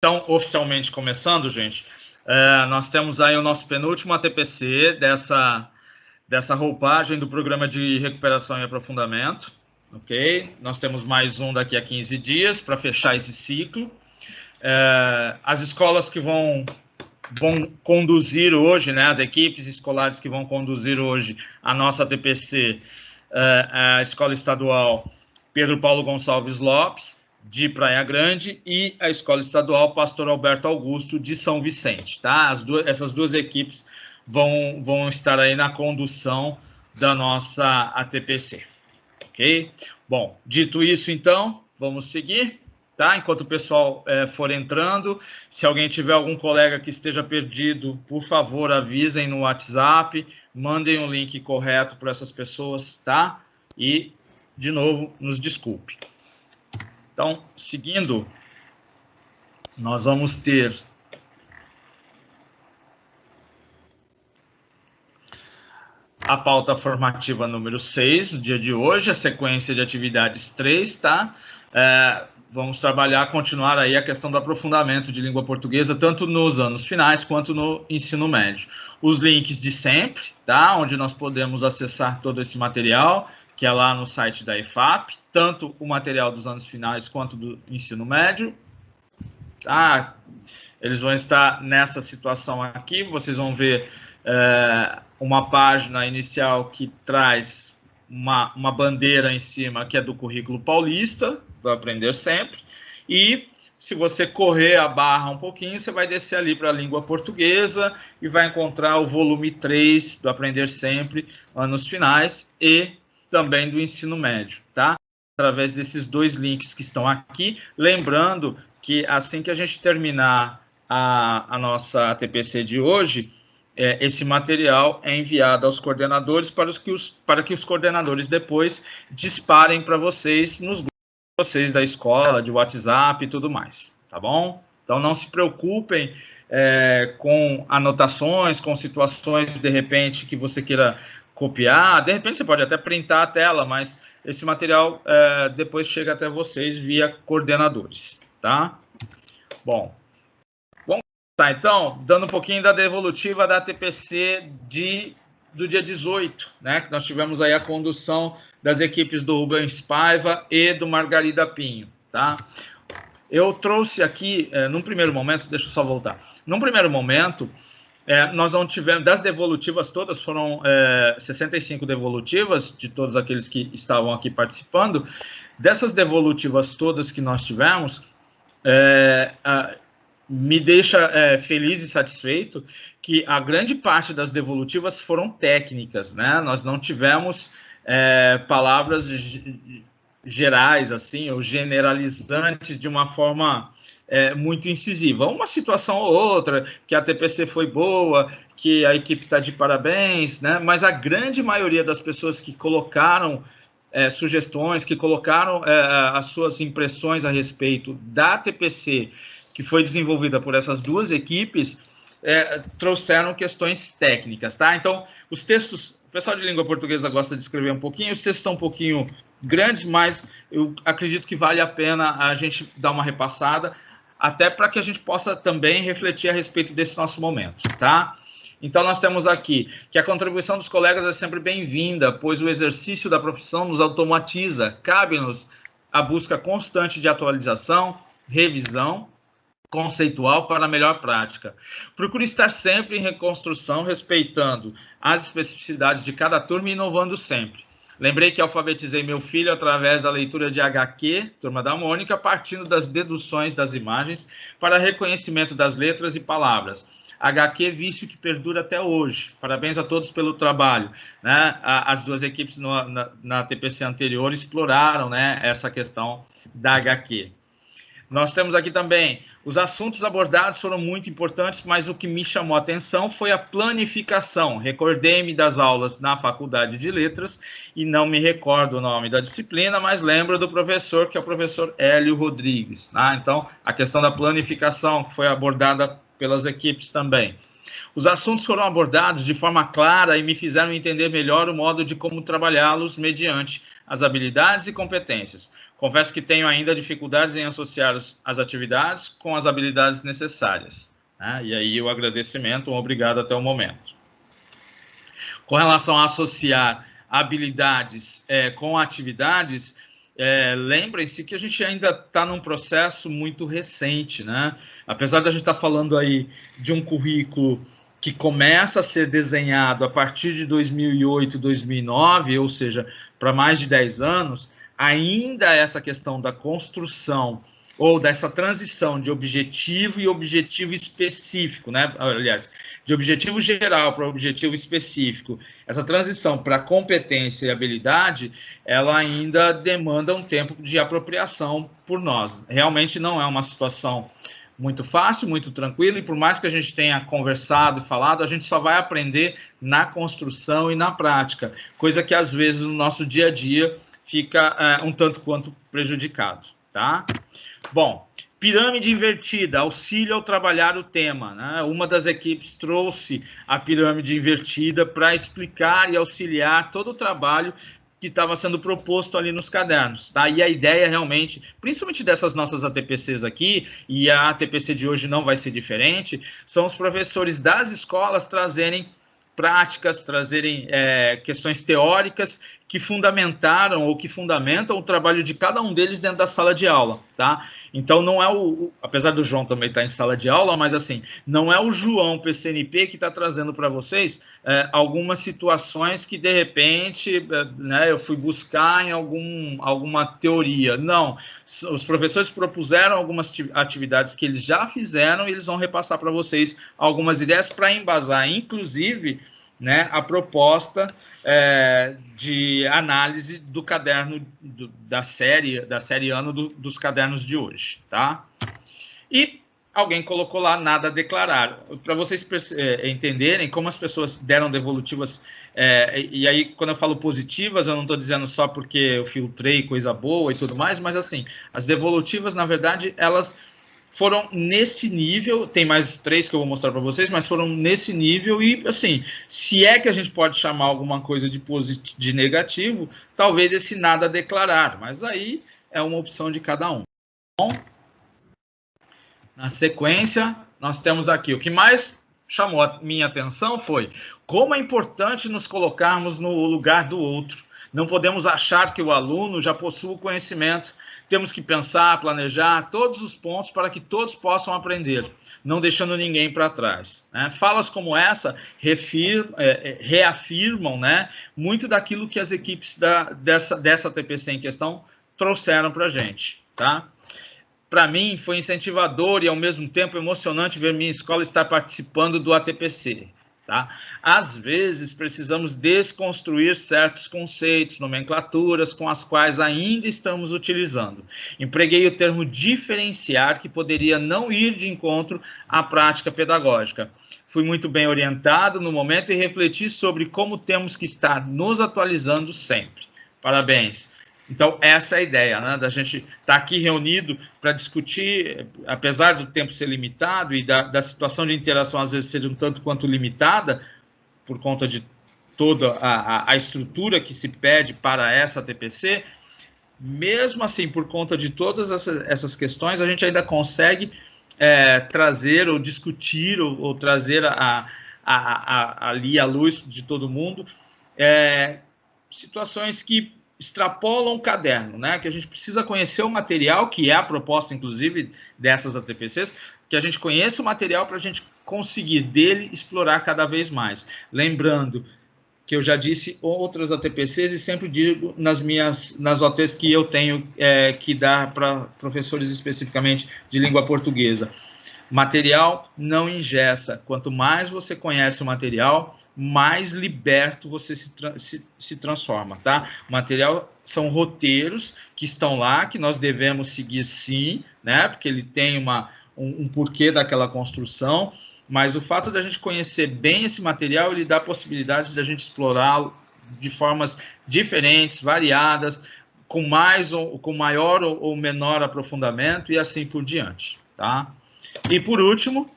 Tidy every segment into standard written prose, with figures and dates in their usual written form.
Então, oficialmente começando, gente, nós temos aí o nosso penúltimo ATPC dessa roupagem do Programa de Recuperação e Aprofundamento, ok? Nós temos mais um daqui a 15 dias para fechar esse ciclo. As escolas que vão conduzir hoje, né, as equipes escolares que vão conduzir hoje a nossa ATPC, a Escola Estadual Pedro Paulo Gonçalves Lopes, de Praia Grande, e a Escola Estadual Pastor Alberto Augusto, de São Vicente, tá? Essas duas equipes vão estar aí na condução da nossa ATPC, ok? Bom, dito isso, então, vamos seguir, tá? Enquanto o pessoal for entrando, se alguém tiver algum colega que esteja perdido, por favor, avisem no WhatsApp, mandem o link correto para essas pessoas, tá? E, de novo, nos desculpe. Então, seguindo, nós vamos ter a pauta formativa número 6, no dia de hoje, a sequência de atividades 3, tá? Vamos continuar aí a questão do aprofundamento de língua portuguesa, tanto nos anos finais quanto no ensino médio. Os links de sempre, tá? Onde nós podemos acessar todo esse material, que é lá no site da EFAP, tanto o material dos anos finais quanto do ensino médio. Tá? Eles vão estar nessa situação aqui, vocês vão ver uma página inicial que traz uma bandeira em cima, que é do currículo paulista, do Aprender Sempre, e se você correr a barra um pouquinho, você vai descer ali para a língua portuguesa e vai encontrar o volume 3 do Aprender Sempre, anos finais, e também do ensino médio, tá? Através desses dois links que estão aqui, lembrando que assim que a gente terminar a nossa ATPC de hoje, esse material é enviado aos coordenadores para que os coordenadores depois disparem para vocês nos grupos de vocês da escola, de WhatsApp e tudo mais, tá bom? Então não se preocupem com anotações, com situações de repente que você queira copiar, de repente você pode até printar a tela, mas esse material depois chega até vocês via coordenadores, tá? Bom, vamos começar então, dando um pouquinho da devolutiva da ATPC do dia 18, né? Que nós tivemos aí a condução das equipes do Rubens Paiva e do Margarida Pinho, tá? Eu trouxe aqui, num primeiro momento, deixa eu só voltar, num primeiro momento, nós não tivemos, das devolutivas todas, foram 65 devolutivas, de todos aqueles que estavam aqui participando. Dessas devolutivas todas que nós tivemos, me deixa feliz e satisfeito que a grande parte das devolutivas foram técnicas, né? Nós não tivemos palavras gerais, assim, ou generalizantes de uma forma muito incisiva. Uma situação ou outra, que a TPC foi boa, que a equipe está de parabéns, né? Mas a grande maioria das pessoas que colocaram sugestões, que colocaram as suas impressões a respeito da TPC, que foi desenvolvida por essas duas equipes, trouxeram questões técnicas, tá? Então, os textos, o pessoal de língua portuguesa gosta de escrever um pouquinho, os textos estão um pouquinho grandes, mas eu acredito que vale a pena a gente dar uma repassada, até para que a gente possa também refletir a respeito desse nosso momento, tá? Então, nós temos aqui que a contribuição dos colegas é sempre bem-vinda, pois o exercício da profissão nos automatiza, cabe-nos a busca constante de atualização, revisão conceitual para a melhor prática. Procure estar sempre em reconstrução, respeitando as especificidades de cada turma e inovando sempre. Lembrei que alfabetizei meu filho através da leitura de HQ, Turma da Mônica, partindo das deduções das imagens para reconhecimento das letras e palavras. HQ, vício que perdura até hoje. Parabéns a todos pelo trabalho, né? As duas equipes na TPC anterior exploraram, né, essa questão da HQ. Nós temos aqui também, os assuntos abordados foram muito importantes, mas o que me chamou a atenção foi a planificação. Recordei-me das aulas na Faculdade de Letras e não me recordo o nome da disciplina, mas lembro do professor, que é o professor Hélio Rodrigues, tá? Então, a questão da planificação foi abordada pelas equipes também. Os assuntos foram abordados de forma clara e me fizeram entender melhor o modo de como trabalhá-los mediante as habilidades e competências. Confesso que tenho ainda dificuldades em associar as atividades com as habilidades necessárias, né? E aí o agradecimento, um obrigado até o momento. Com relação a associar habilidades com atividades, lembrem-se que a gente ainda está num processo muito recente, né? Apesar de a gente estar falando aí de um currículo que começa a ser desenhado a partir de 2008, 2009, ou seja, para mais de 10 anos, ainda essa questão da construção ou dessa transição de objetivo e objetivo específico, né? Aliás, de objetivo geral para objetivo específico, essa transição para competência e habilidade, ela ainda demanda um tempo de apropriação por nós. Realmente não é uma situação muito fácil, muito tranquila, e por mais que a gente tenha conversado e falado, a gente só vai aprender na construção e na prática, coisa que às vezes no nosso dia a dia fica um tanto quanto prejudicado, tá? Bom, pirâmide invertida, auxílio ao trabalhar o tema, né? Uma das equipes trouxe a pirâmide invertida para explicar e auxiliar todo o trabalho que estava sendo proposto ali nos cadernos, tá? E a ideia realmente, principalmente dessas nossas ATPCs aqui, e a ATPC de hoje não vai ser diferente, são os professores das escolas trazerem práticas, trazerem questões teóricas que fundamentaram ou que fundamentam o trabalho de cada um deles dentro da sala de aula, tá? Então, não é apesar do João também estar em sala de aula, mas assim, não é o João PCNP que está trazendo para vocês algumas situações que, de repente, né, eu fui buscar em alguma teoria. Não, os professores propuseram algumas atividades que eles já fizeram e eles vão repassar para vocês algumas ideias para embasar, inclusive, né, a proposta de análise do caderno da série ano dos cadernos de hoje, tá? E alguém colocou lá nada a declarar, para vocês entenderem como as pessoas deram devolutivas, e aí quando eu falo positivas, eu não estou dizendo só porque eu filtrei coisa boa e tudo mais, mas assim, as devolutivas, na verdade, elas foram nesse nível, tem mais 3 que eu vou mostrar para vocês, mas foram nesse nível e, assim, se é que a gente pode chamar alguma coisa de negativo, talvez esse nada a declarar, mas aí é uma opção de cada um. Bom, na sequência, nós temos aqui, o que mais chamou a minha atenção foi como é importante nos colocarmos no lugar do outro. Não podemos achar que o aluno já possui o conhecimento. Temos que pensar, planejar todos os pontos para que todos possam aprender, não deixando ninguém para trás, né? Falas como essa reafirmam, né, muito daquilo que as equipes dessa TPC em questão trouxeram para a gente, tá? Para mim, foi incentivador e, ao mesmo tempo, emocionante ver minha escola estar participando do ATPC. Tá? Às vezes, precisamos desconstruir certos conceitos, nomenclaturas com as quais ainda estamos utilizando. Empreguei o termo diferenciar, que poderia não ir de encontro à prática pedagógica. Fui muito bem orientado no momento e refleti sobre como temos que estar nos atualizando sempre. Parabéns! Então, essa é a ideia, né, da gente estar aqui reunido para discutir, apesar do tempo ser limitado e da situação de interação às vezes ser um tanto quanto limitada, por conta de toda a estrutura que se pede para essa TPC, mesmo assim, por conta de todas essas questões, a gente ainda consegue trazer ou discutir ou trazer ali à luz de todo mundo situações que extrapolam o caderno, né? Que a gente precisa conhecer o material, que é a proposta, inclusive, dessas ATPCs, que a gente conheça o material para a gente conseguir dele explorar cada vez mais. Lembrando que eu já disse outras ATPCs e sempre digo nas OTs que eu tenho que dar para professores especificamente de língua portuguesa. Material não engessa. Quanto mais você conhece o material, mais liberto você se transforma, tá? O material são roteiros que estão lá, que nós devemos seguir sim, né? Porque ele tem um porquê daquela construção, mas o fato da gente conhecer bem esse material, ele dá possibilidades de a gente explorá-lo de formas diferentes, variadas, com maior ou menor aprofundamento e assim por diante, tá? E por último,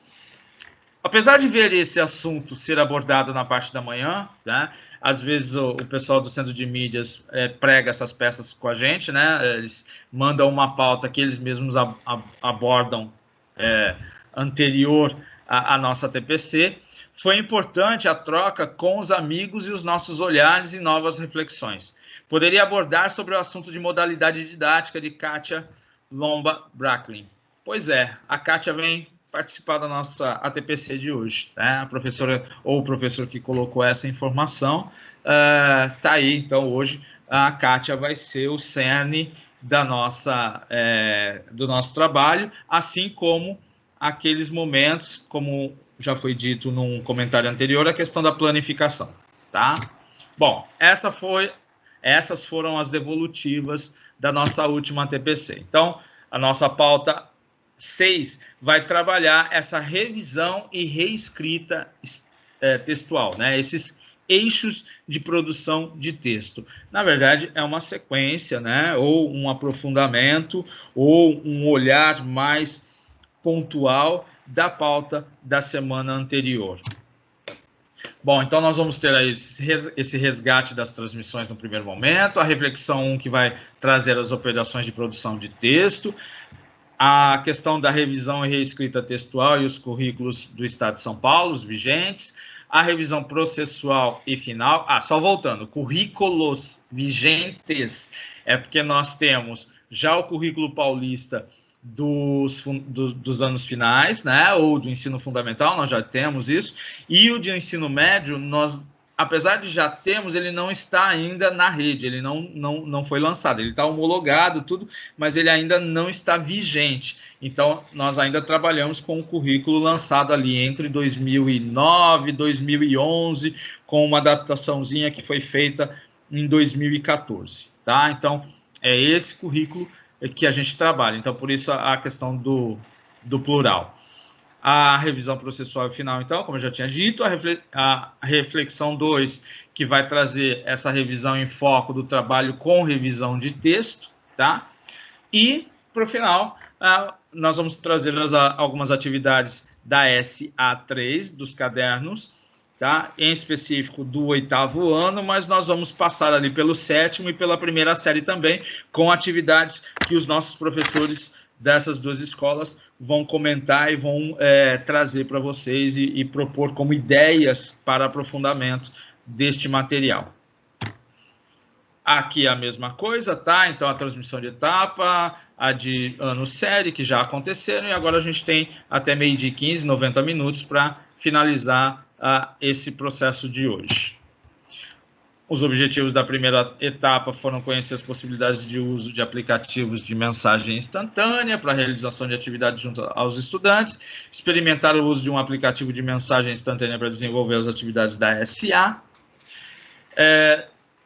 apesar de ver esse assunto ser abordado na parte da manhã, né, às vezes o pessoal do Centro de Mídias prega essas peças com a gente, né? Eles mandam uma pauta que eles mesmos abordam anterior à nossa TPC. Foi importante a troca com os amigos e os nossos olhares e novas reflexões. Poderia abordar sobre o assunto de modalidade didática de Kátia Lomba Bracklin. Pois é, a Kátia vem participar da nossa ATPC de hoje, né? A professora ou o professor que colocou essa informação está aí. Então, hoje, a Kátia vai ser o cerne da do nosso trabalho, assim como aqueles momentos, como já foi dito num comentário anterior, a questão da planificação, tá? Bom, essas foram as devolutivas da nossa última TPC. Então, a nossa pauta 6 vai trabalhar essa revisão e reescrita textual, né? Esses eixos de produção de texto. Na verdade, é uma sequência, né? Ou um aprofundamento, ou um olhar mais pontual da pauta da semana anterior. Bom, então nós vamos ter aí esse resgate das transmissões no primeiro momento, a reflexão 1 que vai trazer as operações de produção de texto, a questão da revisão e reescrita textual e os currículos do Estado de São Paulo, os vigentes, a revisão processual e final. Só voltando, currículos vigentes é porque nós temos já o currículo paulista dos anos finais, né, ou do ensino fundamental, nós já temos isso, e o de ensino médio, nós, apesar de já termos, ele não está ainda na rede, ele não foi lançado, ele está homologado, tudo, mas ele ainda não está vigente. Então, nós ainda trabalhamos com o currículo lançado ali entre 2009 e 2011, com uma adaptaçãozinha que foi feita em 2014, tá? Então, é esse currículo que a gente trabalha. Então, por isso a questão do plural. A revisão processual final, então, como eu já tinha dito, a reflexão 2, que vai trazer essa revisão em foco do trabalho com revisão de texto, tá? E, para o final, nós vamos trazer algumas atividades da SA3, dos cadernos, tá? Em específico do 8º ano, mas nós vamos passar ali pelo 7º e pela primeira série também, com atividades que os nossos professores dessas duas escolas vão comentar e vão trazer para vocês e propor como ideias para aprofundamento deste material. Aqui a mesma coisa, tá? Então, a transmissão de etapa, a de ano série, que já aconteceram, e agora a gente tem até meio-dia 15, 90 minutos para finalizar esse processo de hoje. Os objetivos da primeira etapa foram conhecer as possibilidades de uso de aplicativos de mensagem instantânea para a realização de atividades junto aos estudantes, experimentar o uso de um aplicativo de mensagem instantânea para desenvolver as atividades da SA,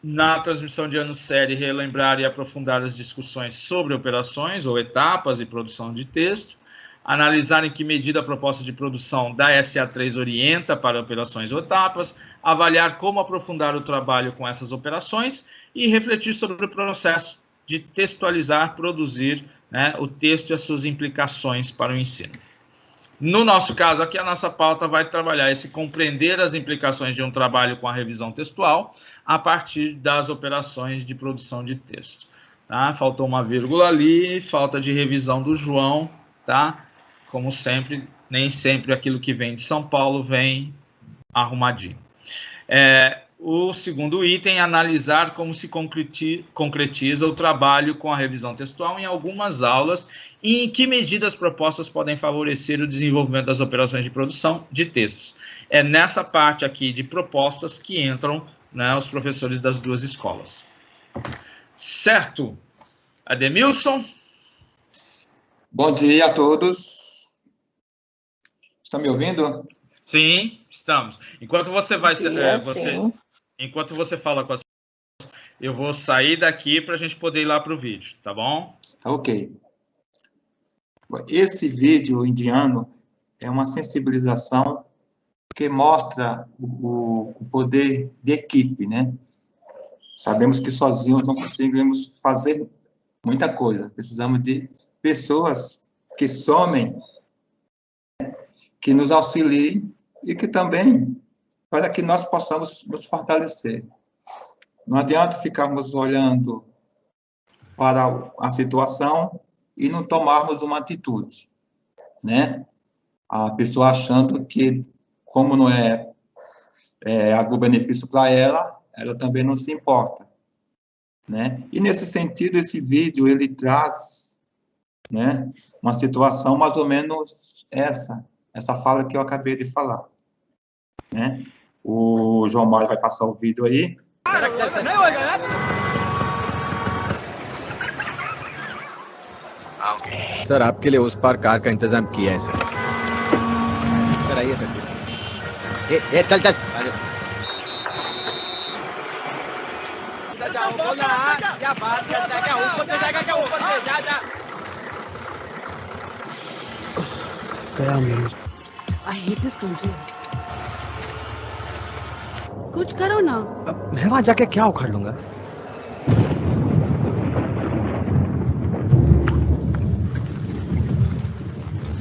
na transmissão de ano série, relembrar e aprofundar as discussões sobre operações ou etapas e produção de texto, analisar em que medida a proposta de produção da SA3 orienta para operações ou etapas, avaliar como aprofundar o trabalho com essas operações e refletir sobre o processo de textualizar, produzir, né, o texto e as suas implicações para o ensino. No nosso caso aqui, a nossa pauta vai trabalhar esse compreender as implicações de um trabalho com a revisão textual a partir das operações de produção de texto. Tá? Faltou uma vírgula ali, falta de revisão do João, tá? Como sempre, nem sempre aquilo que vem de São Paulo vem arrumadinho. O segundo item é analisar como se concretiza o trabalho com a revisão textual em algumas aulas e em que medida as propostas podem favorecer o desenvolvimento das operações de produção de textos. É nessa parte aqui de propostas que entram, né, os professores das duas escolas. Certo? Ademilson? Bom dia a todos. Estão me ouvindo? Sim, estamos. Enquanto você enquanto você fala com as pessoas, eu vou sair daqui para a gente poder ir lá para o vídeo, tá bom? Ok. Esse vídeo indiano é uma sensibilização que mostra o poder de equipe, né? Sabemos que sozinhos não conseguimos fazer muita coisa. Precisamos de pessoas que somem, que nos auxiliem e que também para que nós possamos nos fortalecer. Não adianta ficarmos olhando para a situação e não tomarmos uma atitude, né? A pessoa achando que, como não é algum benefício para ela, ela também não se importa, né? E, nesse sentido, esse vídeo, ele traz, né, uma situação mais ou menos essa fala que eu acabei de falar, né? O João Mário vai passar o vídeo aí. Sir आपके लिए उस पार कार का इंतजाम किया है सर आइए सर चल चल क्या बात करता है क्या ऊपर से जाएगा क्या ऊपर से जा गया मेरी I hate this country. कुछ करो ना। मैं वहां जाके क्या उखाड़ लूंगा?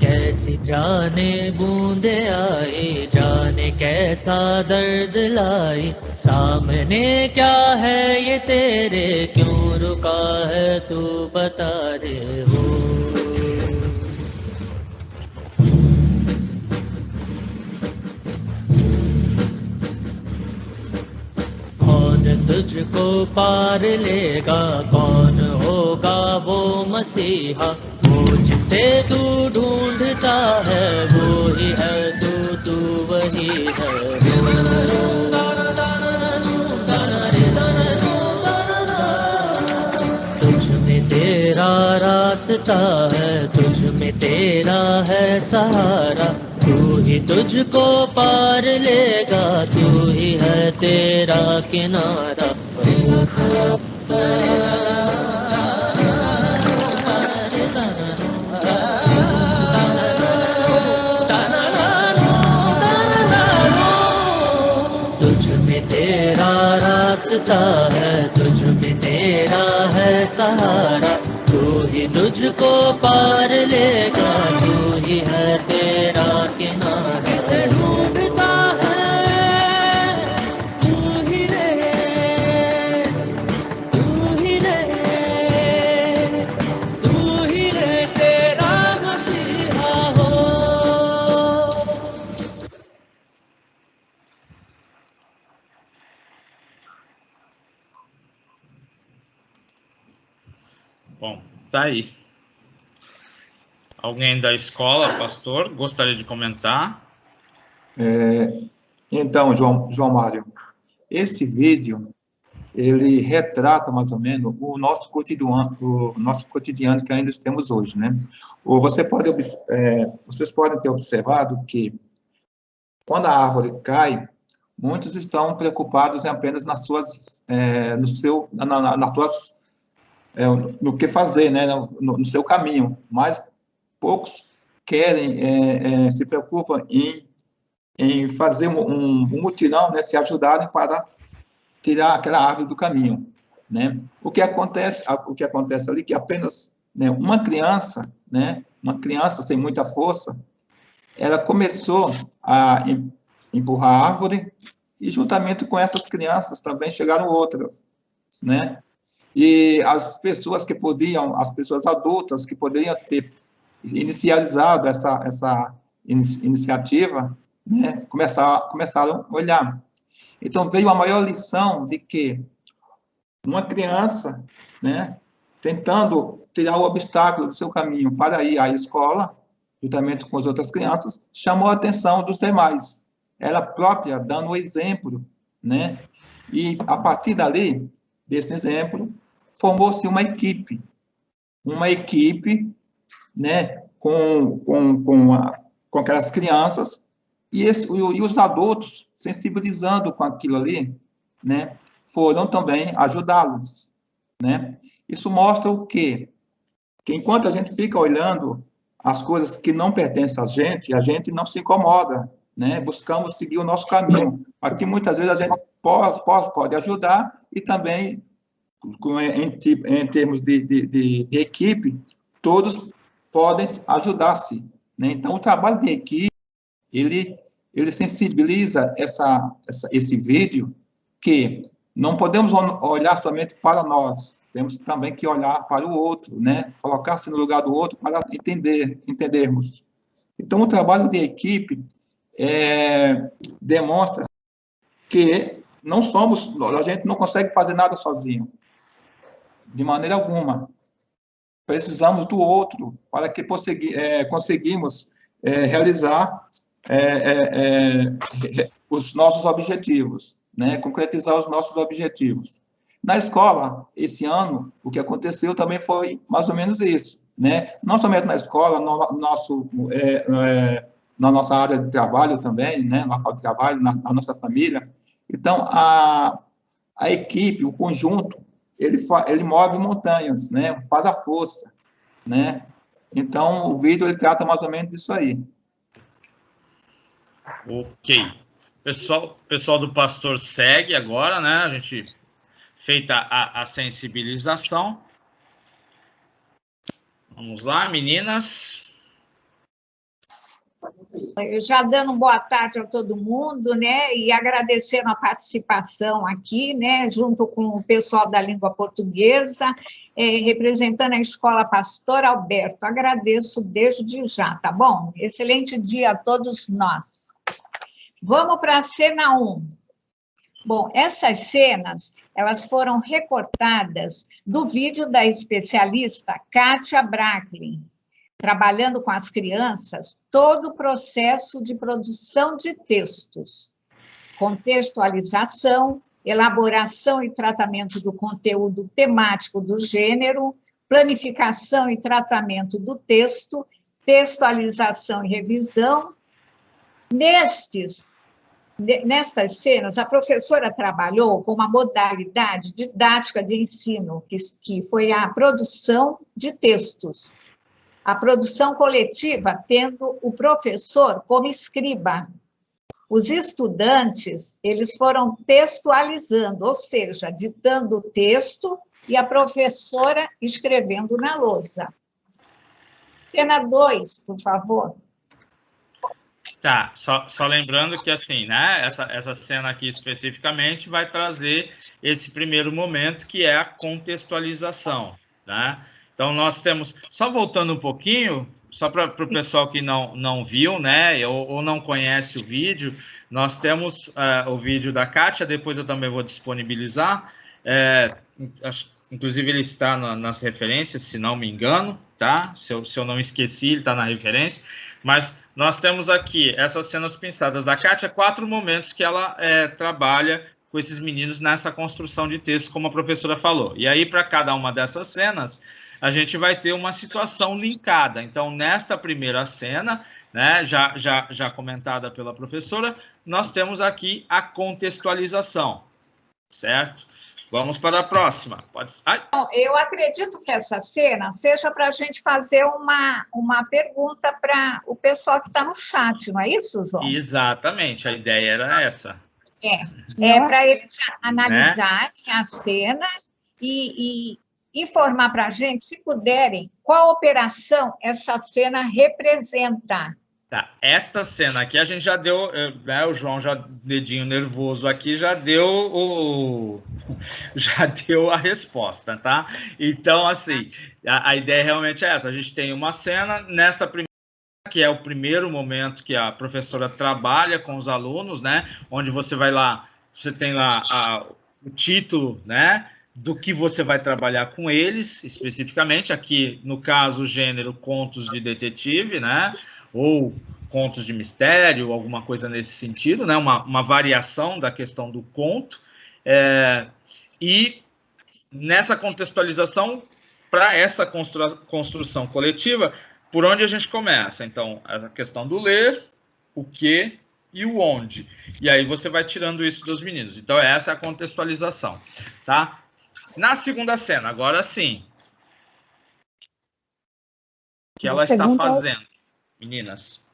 कैसी जाने बूंदे आई जाने कैसा दर्द लाई सामने क्या है ये तेरे क्यों रुका है तू बता दे हो कौन तुझको पार लेगा कौन होगा वो मसीहा जिसे तू ढूंढता है वो ही है तू वही है तुझ में तेरा रास्ता है तुझ में तेरा है सहारा तू ही तुझको पार लेगा तू ही है तेरा किनारा रास्ता है तुझ में तेरा है सहारा तू ही तुझको पार लेगा तू ही है तेरा किनारा किसे ढूंढता है तू ही रहे तेरा मसीहा हो Bom, tá aí. Alguém da escola, pastor, gostaria de comentar? Então, João Mário, esse vídeo, ele retrata mais ou menos o nosso cotidiano que ainda temos hoje, né? Ou vocês podem ter observado que, quando a árvore cai, muitos estão preocupados apenas nas suas, no que fazer, né, no seu caminho, mas poucos se preocupam em fazer um mutirão, né, se ajudarem para tirar aquela árvore do caminho, né? O que acontece ali que apenas, né, uma criança sem muita força, ela começou a empurrar a árvore e juntamente com essas crianças também chegaram outras, né? E as pessoas adultas que poderiam ter inicializado essa iniciativa, né, começaram a olhar. Então, veio a maior lição de que uma criança, né, tentando tirar o obstáculo do seu caminho para ir à escola, juntamente com as outras crianças, chamou a atenção dos demais. Ela própria dando o exemplo, né? E, a partir dali, desse exemplo, formou-se uma equipe, né, com aquelas crianças, e os adultos, sensibilizando com aquilo ali, né, foram também ajudá-los, né? Isso mostra o quê? Que enquanto a gente fica olhando as coisas que não pertencem a gente não se incomoda, né? Buscamos seguir o nosso caminho. Aqui, muitas vezes, a gente pode ajudar e também, em termos de equipe, todos podem ajudar-se, né? Então, o trabalho de equipe, ele ele sensibiliza esse vídeo que não podemos olhar somente para nós, temos também que olhar para o outro, né? Colocar-se no lugar do outro para entendermos. Então, o trabalho de equipe demonstra que a gente não consegue fazer nada sozinho, de maneira alguma. Precisamos do outro para que conseguimos realizar os nossos objetivos, né? Concretizar os nossos objetivos. Na escola, esse ano, o que aconteceu também foi mais ou menos isso, né? Não somente na escola, na nossa área de trabalho também, né? Local de trabalho, na nossa família. Então, a equipe, o conjunto, ele move montanhas, né? Faz a força, né? Então, o vídeo ele trata mais ou menos disso aí. Ok. Pessoal do Pastor segue agora, né? A gente feita a sensibilização. Vamos lá, meninas. Eu já dando boa tarde a todo mundo, né? E agradecendo a participação aqui, né? Junto com o pessoal da língua portuguesa, representando a Escola Pastor Alberto. Agradeço desde já, tá bom? Excelente dia a todos nós. Vamos para a cena 1. Bom, essas cenas, elas foram recortadas do vídeo da especialista Kátia Bracklin, trabalhando com as crianças todo o processo de produção de textos, contextualização, elaboração e tratamento do conteúdo temático do gênero, planificação e tratamento do texto, textualização e revisão. Nestas cenas, a professora trabalhou com uma modalidade didática de ensino, que foi a produção de textos. A produção coletiva, tendo o professor como escriba. Os estudantes, eles foram textualizando, ou seja, ditando o texto e a professora escrevendo na lousa. Cena 2, por favor. Tá, só lembrando que, assim, né, essa cena aqui especificamente vai trazer esse primeiro momento, que é a contextualização, né? Então, nós temos, só voltando um pouquinho, só para o pessoal que não viu, né, ou não conhece o vídeo, nós temos o vídeo da Kátia, depois eu também vou disponibilizar, inclusive ele está nas referências, se não me engano, tá? Se eu não esqueci, ele está na referência, mas nós temos aqui essas cenas pensadas da Kátia, 4 momentos que ela trabalha com esses meninos nessa construção de texto, como a professora falou. E aí, para cada uma dessas cenas, a gente vai ter uma situação linkada. Então, nesta primeira cena, né, já comentada pela professora, nós temos aqui a contextualização, certo? Vamos para a próxima. Eu acredito que essa cena seja para a gente fazer uma pergunta para o pessoal que está no chat, não é isso, João? Exatamente, a ideia era essa. Para eles analisarem, né, a cena e informar para a gente, se puderem, qual operação essa cena representa. Tá, esta cena aqui a gente já deu, né, o João já, dedinho nervoso aqui, já deu a resposta, tá? Então, assim, a ideia realmente é essa, a gente tem uma cena, nesta primeira, que é o primeiro momento que a professora trabalha com os alunos, né, onde você vai lá, você tem lá o título, né, do que você vai trabalhar com eles, especificamente, aqui, no caso, o gênero contos de detetive, né, ou contos de mistério, alguma coisa nesse sentido, né? Uma variação da questão do conto. E nessa contextualização, para essa construção coletiva, por onde a gente começa? Então, a questão do ler, o que e o onde. E aí você vai tirando isso dos meninos. Então, essa é a contextualização, tá? Na segunda cena, agora sim. O que ela está fazendo? Meninas.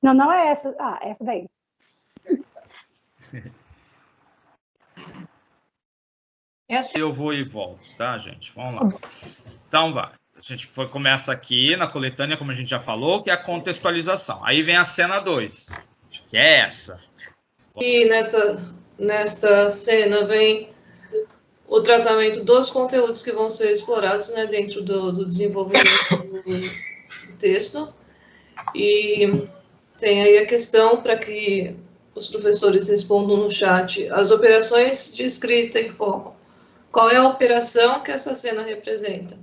Não é essa. Essa daí. Eu vou e volto, tá, gente? Vamos lá. Então, vai. começa aqui na coletânea, como a gente já falou, que é a contextualização. Aí vem a cena 2, que é essa. E nesta cena vem o tratamento dos conteúdos que vão ser explorados, né, dentro do desenvolvimento do texto. E tem aí a questão para que os professores respondam no chat: as operações de escrita e foco. Qual é a operação que essa cena representa?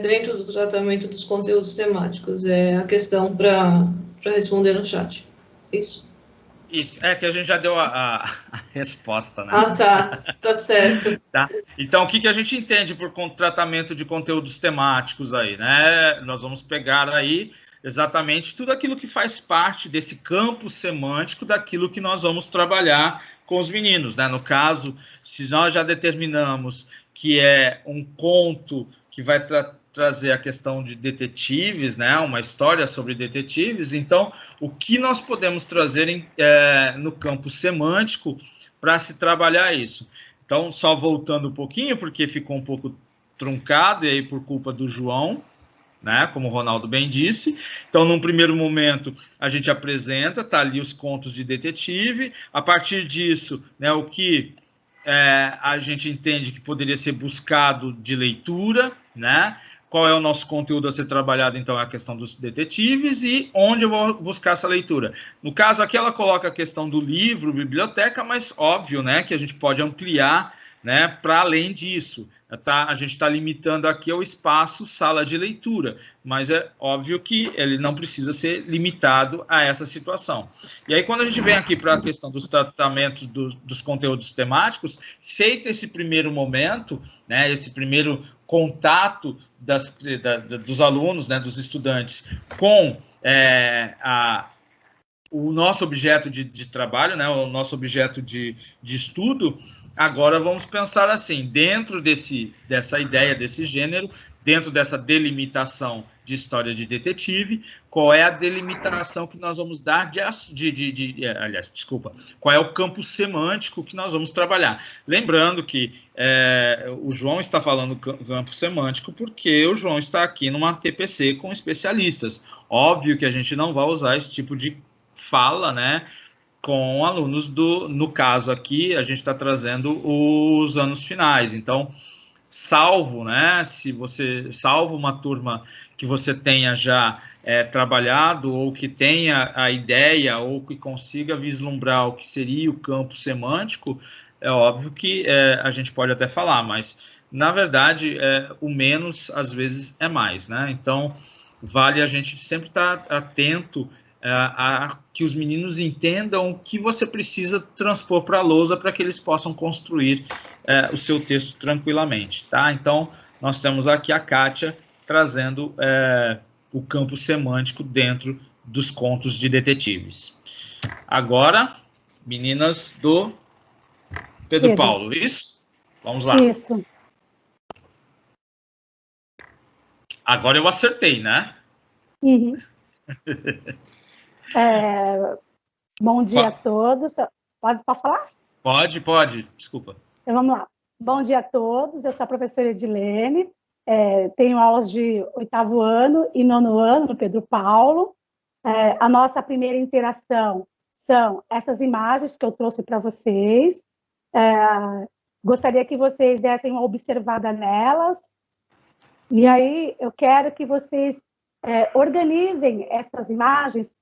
Dentro do tratamento dos conteúdos temáticos. É a questão para responder no chat. Isso. Isso, que a gente já deu a resposta, né? Tá certo. Tá? Então, o que a gente entende por tratamento de conteúdos temáticos aí, né? Nós vamos pegar aí exatamente tudo aquilo que faz parte desse campo semântico daquilo que nós vamos trabalhar com os meninos, né? No caso, se nós já determinamos que é um conto que vai trazer a questão de detetives, né? Uma história sobre detetives, então, o que nós podemos trazer no campo semântico para se trabalhar isso? Então, só voltando um pouquinho, porque ficou um pouco truncado, e aí por culpa do João, né, como o Ronaldo bem disse. Então, num primeiro momento, a gente apresenta, tá ali os contos de detetive. A partir disso, né, o que a gente entende que poderia ser buscado de leitura, né? Qual é o nosso conteúdo a ser trabalhado, então, é a questão dos detetives e onde eu vou buscar essa leitura. No caso aqui, ela coloca a questão do livro, biblioteca, mas óbvio, né, que a gente pode ampliar, né, para além disso. Tá? A gente está limitando aqui ao espaço sala de leitura, mas é óbvio que ele não precisa ser limitado a essa situação. E aí, quando a gente vem aqui para a questão dos tratamentos dos conteúdos temáticos, feito esse primeiro momento, né, esse primeiro contato dos alunos, né, dos estudantes, com o nosso objeto de trabalho, né, o nosso objeto de estudo, agora vamos pensar assim, dentro dessa ideia, desse gênero, dentro dessa delimitação de história de detetive, qual é a delimitação que nós vamos dar qual é o campo semântico que nós vamos trabalhar. Lembrando que o João está falando campo semântico porque o João está aqui numa TPC com especialistas. Óbvio que a gente não vai usar esse tipo de fala, né, com alunos no caso aqui, a gente está trazendo os anos finais. Então, salvo uma turma que você tenha já trabalhado, ou que tenha a ideia, ou que consiga vislumbrar o que seria o campo semântico, é óbvio que a gente pode até falar, mas, na verdade, o menos, às vezes, é mais, né? Então, vale a gente sempre estar atento a que os meninos entendam o que você precisa transpor para a lousa para que eles possam construir o seu texto tranquilamente, tá? Então, nós temos aqui a Kátia trazendo o campo semântico dentro dos contos de detetives. Agora, meninas do Pedro Paulo, isso? Vamos lá. Isso. Agora eu acertei, né? Uhum. Bom dia a todos. Posso falar? Pode, desculpa. Então, vamos lá. Bom dia a todos, eu sou a professora Edilene, tenho aulas de 8º ano e 9º ano no Pedro Paulo. A nossa primeira interação são essas imagens que eu trouxe para vocês. Gostaria que vocês dessem uma observada nelas. E aí, eu quero que vocês organizem essas imagens,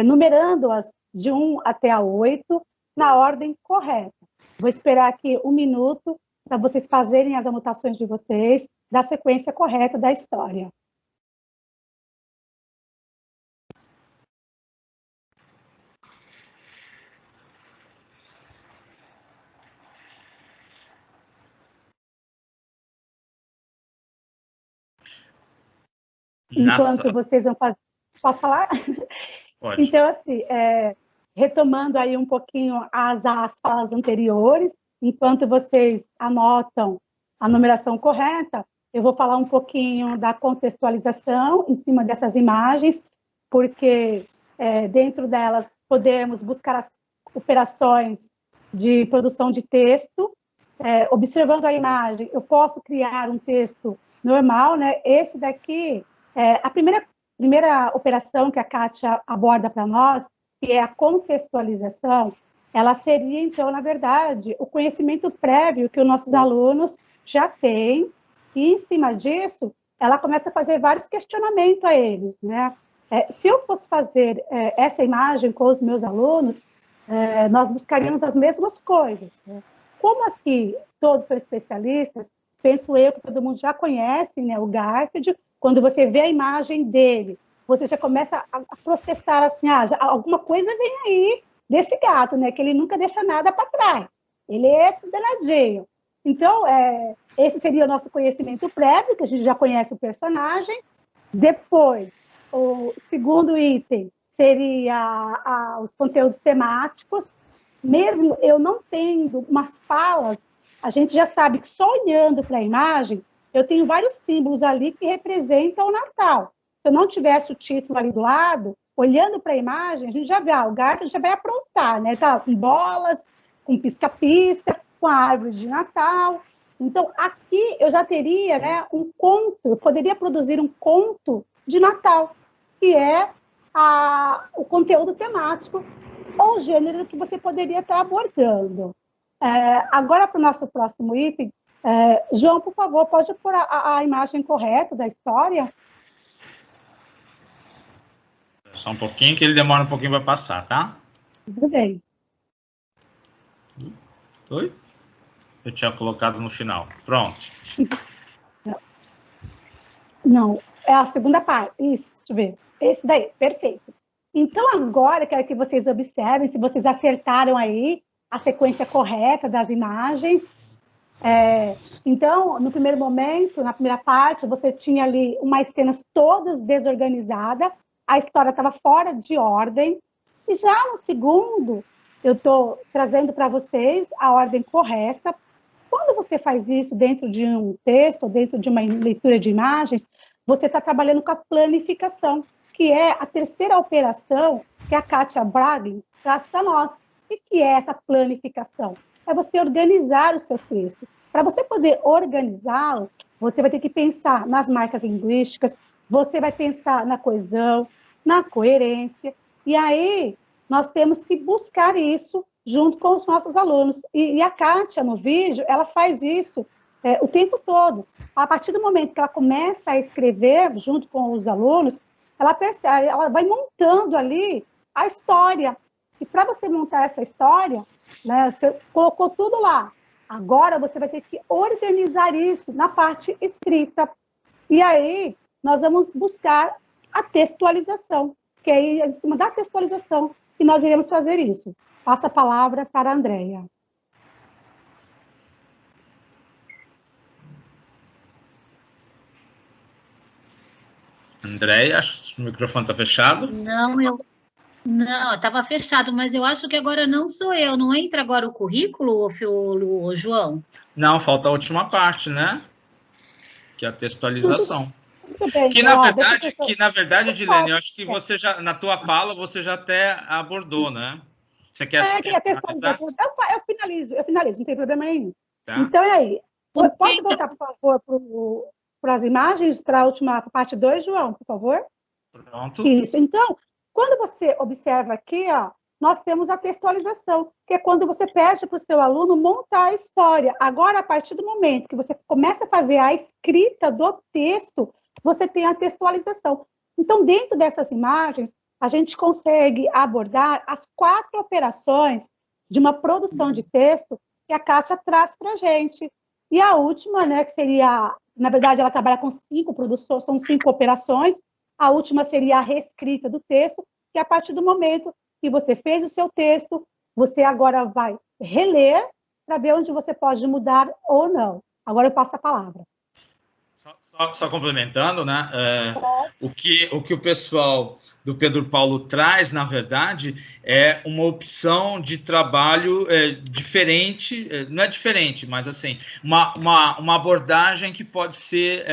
numerando-as de 1 até a 8, na ordem correta. Vou esperar aqui 1 minuto para vocês fazerem as anotações de vocês da sequência correta da história. Enquanto vocês vão... Posso falar? Pode. Então, assim, retomando aí um pouquinho as falas anteriores, enquanto vocês anotam a numeração correta, eu vou falar um pouquinho da contextualização em cima dessas imagens, porque dentro delas podemos buscar as operações de produção de texto. Observando a imagem, eu posso criar um texto normal, né? Esse daqui, a primeira operação que a Kátia aborda para nós, que é a contextualização, ela seria, então, na verdade, o conhecimento prévio que os nossos alunos já têm, e, em cima disso, ela começa a fazer vários questionamentos a eles, né? Se eu fosse fazer essa imagem com os meus alunos, nós buscaríamos as mesmas coisas, né? Como aqui todos são especialistas, penso eu que todo mundo já conhece, né, o Garfield. Quando você vê a imagem dele, você já começa a processar assim, alguma coisa vem aí desse gato, né, que ele nunca deixa nada para trás, ele é danadinho. Então, esse seria o nosso conhecimento prévio, que a gente já conhece o personagem. Depois, o segundo item seria os conteúdos temáticos. Mesmo eu não tendo umas falas, a gente já sabe que só olhando para a imagem, eu tenho vários símbolos ali que representam o Natal. Se eu não tivesse o título ali do lado, olhando para a imagem, a gente já vê, o Garfield já vai aprontar, né? Tá com bolas, com pisca-pisca, com a árvore de Natal. Então, aqui eu já teria, né, um conto, eu poderia produzir um conto de Natal, que é o conteúdo temático ou gênero que você poderia estar abordando. Agora, para o nosso próximo item, João, por favor, pode pôr a imagem correta da história? Só um pouquinho, que ele demora um pouquinho para passar, tá? Tudo bem. Oi? Eu tinha colocado no final. Pronto. Não, é a segunda parte. Isso, deixa eu ver. Esse daí, perfeito. Então, agora, eu quero que vocês observem se vocês acertaram aí a sequência correta das imagens. Então, no primeiro momento, na primeira parte, você tinha ali umas cenas todas desorganizadas, a história estava fora de ordem, e já no segundo, eu estou trazendo para vocês a ordem correta. Quando você faz isso dentro de um texto, ou dentro de uma leitura de imagens, você está trabalhando com a planificação, que é a terceira operação que a Kátia Bragin traz para nós. E que é essa planificação? É você organizar o seu texto. Para você poder organizá-lo, você vai ter que pensar nas marcas linguísticas, você vai pensar na coesão, na coerência, e aí nós temos que buscar isso junto com os nossos alunos. E a Kátia, no vídeo, ela faz isso o tempo todo. A partir do momento que ela começa a escrever junto com os alunos, ela percebe, ela vai montando ali a história. E para você montar essa história, né, você colocou tudo lá. Agora você vai ter que organizar isso na parte escrita. E aí nós vamos buscar a textualização, que é em cima da textualização que nós iremos fazer isso. Passa a palavra para a Andréia. Andréia, o microfone está fechado? Não, estava fechado, mas eu acho que agora não sou eu. Não entra agora o currículo, João? Não, falta a última parte, né? Que é a textualização. Muito bem. Que na verdade, Edilene, eu acho que você já, na tua fala, você já até abordou, né? Você quer que a textualização. Eu finalizo, não tem problema nenhum. Tá. Então, é aí. Pode voltar, por favor, para as imagens, para a última parte 2, João, por favor? Pronto. Isso. Então, quando você observa aqui, ó, nós temos a textualização, que é quando você pede para o seu aluno montar a história. Agora, a partir do momento que você começa a fazer a escrita do texto, você tem a textualização. Então, dentro dessas imagens, a gente consegue abordar as 4 operações de uma produção de texto que a Kátia traz para a gente. E a última, né, que seria, na verdade, ela trabalha com 5 produções, são 5 operações. A última seria a reescrita do texto, que a partir do momento que você fez o seu texto, você agora vai reler para ver onde você pode mudar ou não. Agora eu passo a palavra. Só complementando, né? O que o pessoal do Pedro Paulo traz, na verdade, é uma opção de trabalho diferente, não é diferente, mas assim, uma abordagem que pode ser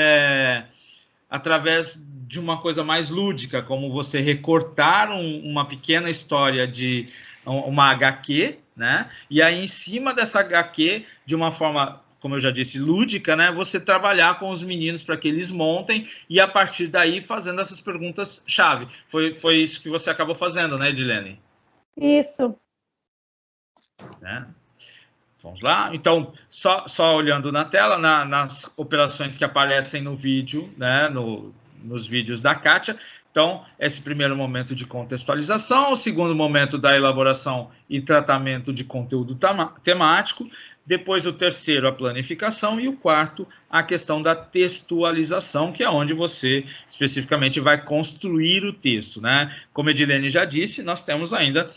através de uma coisa mais lúdica, como você recortar uma pequena história de uma HQ, né? E aí, em cima dessa HQ, de uma forma como eu já disse, lúdica, né? Você trabalhar com os meninos para que eles montem e, a partir daí, fazendo essas perguntas-chave. Foi isso que você acabou fazendo, né, Edilene? Isso. Né? Vamos lá? Então, só olhando na tela, nas operações que aparecem no vídeo, né, nos vídeos da Kátia. Então, esse primeiro momento de contextualização, o segundo momento da elaboração e tratamento de conteúdo temático, depois o terceiro, a planificação, e o quarto, a questão da textualização, que é onde você especificamente vai construir o texto, né? Como a Edilene já disse, nós temos ainda,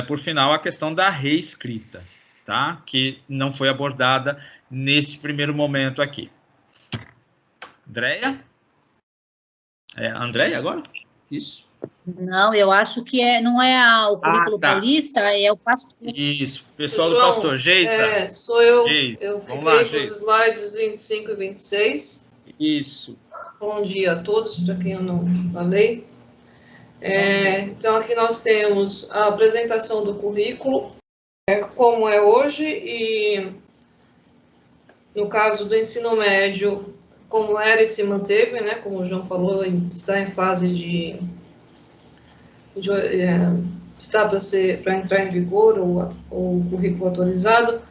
por final, a questão da reescrita, tá? Que não foi abordada nesse primeiro momento aqui. Andréia? Andréia agora? Isso. Não, eu acho que não é o currículo paulista, é o pastor. Isso, pessoal João, do pastor. Geisa. Sou eu. Geisa. Eu fiquei lá, com os slides 25 e 26. Isso. Bom dia a todos, para quem eu não falei. Então, aqui nós temos a apresentação do currículo, como é hoje, e no caso do ensino médio, como era e se manteve, né? Como o João falou, está em fase está para entrar em vigor o currículo atualizado.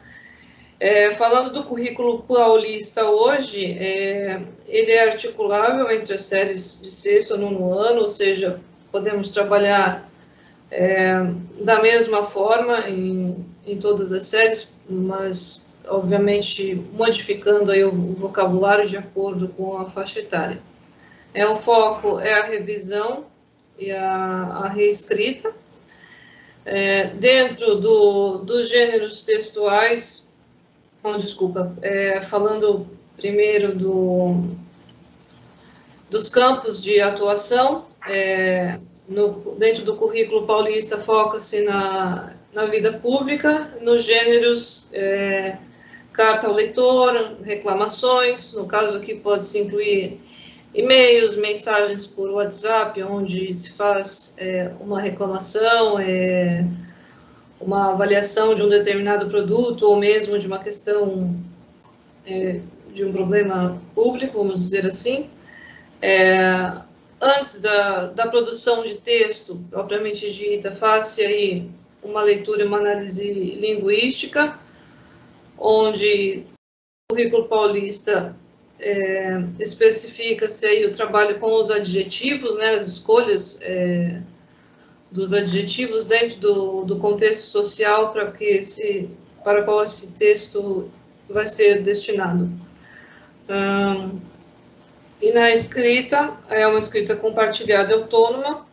Falando do currículo paulista hoje, ele é articulável entre as séries de 6º ou 9º ano, ou seja, podemos trabalhar da mesma forma em todas as séries, mas, obviamente, modificando aí o vocabulário de acordo com a faixa etária. O foco é a revisão e a reescrita. Dentro dos gêneros textuais, falando primeiro dos campos de atuação, dentro do currículo paulista foca-se na vida pública, nos gêneros carta ao leitor, reclamações, no caso aqui pode-se incluir e-mails, mensagens por WhatsApp, onde se faz uma reclamação, uma avaliação de um determinado produto, ou mesmo de uma questão de um problema público, vamos dizer assim. Antes da produção de texto, propriamente dita, faz-se aí uma leitura e uma análise linguística, onde o currículo paulista especifica-se aí o trabalho com os adjetivos, né, as escolhas dos adjetivos dentro do contexto social para qual esse texto vai ser destinado. E na escrita, é uma escrita compartilhada e autônoma,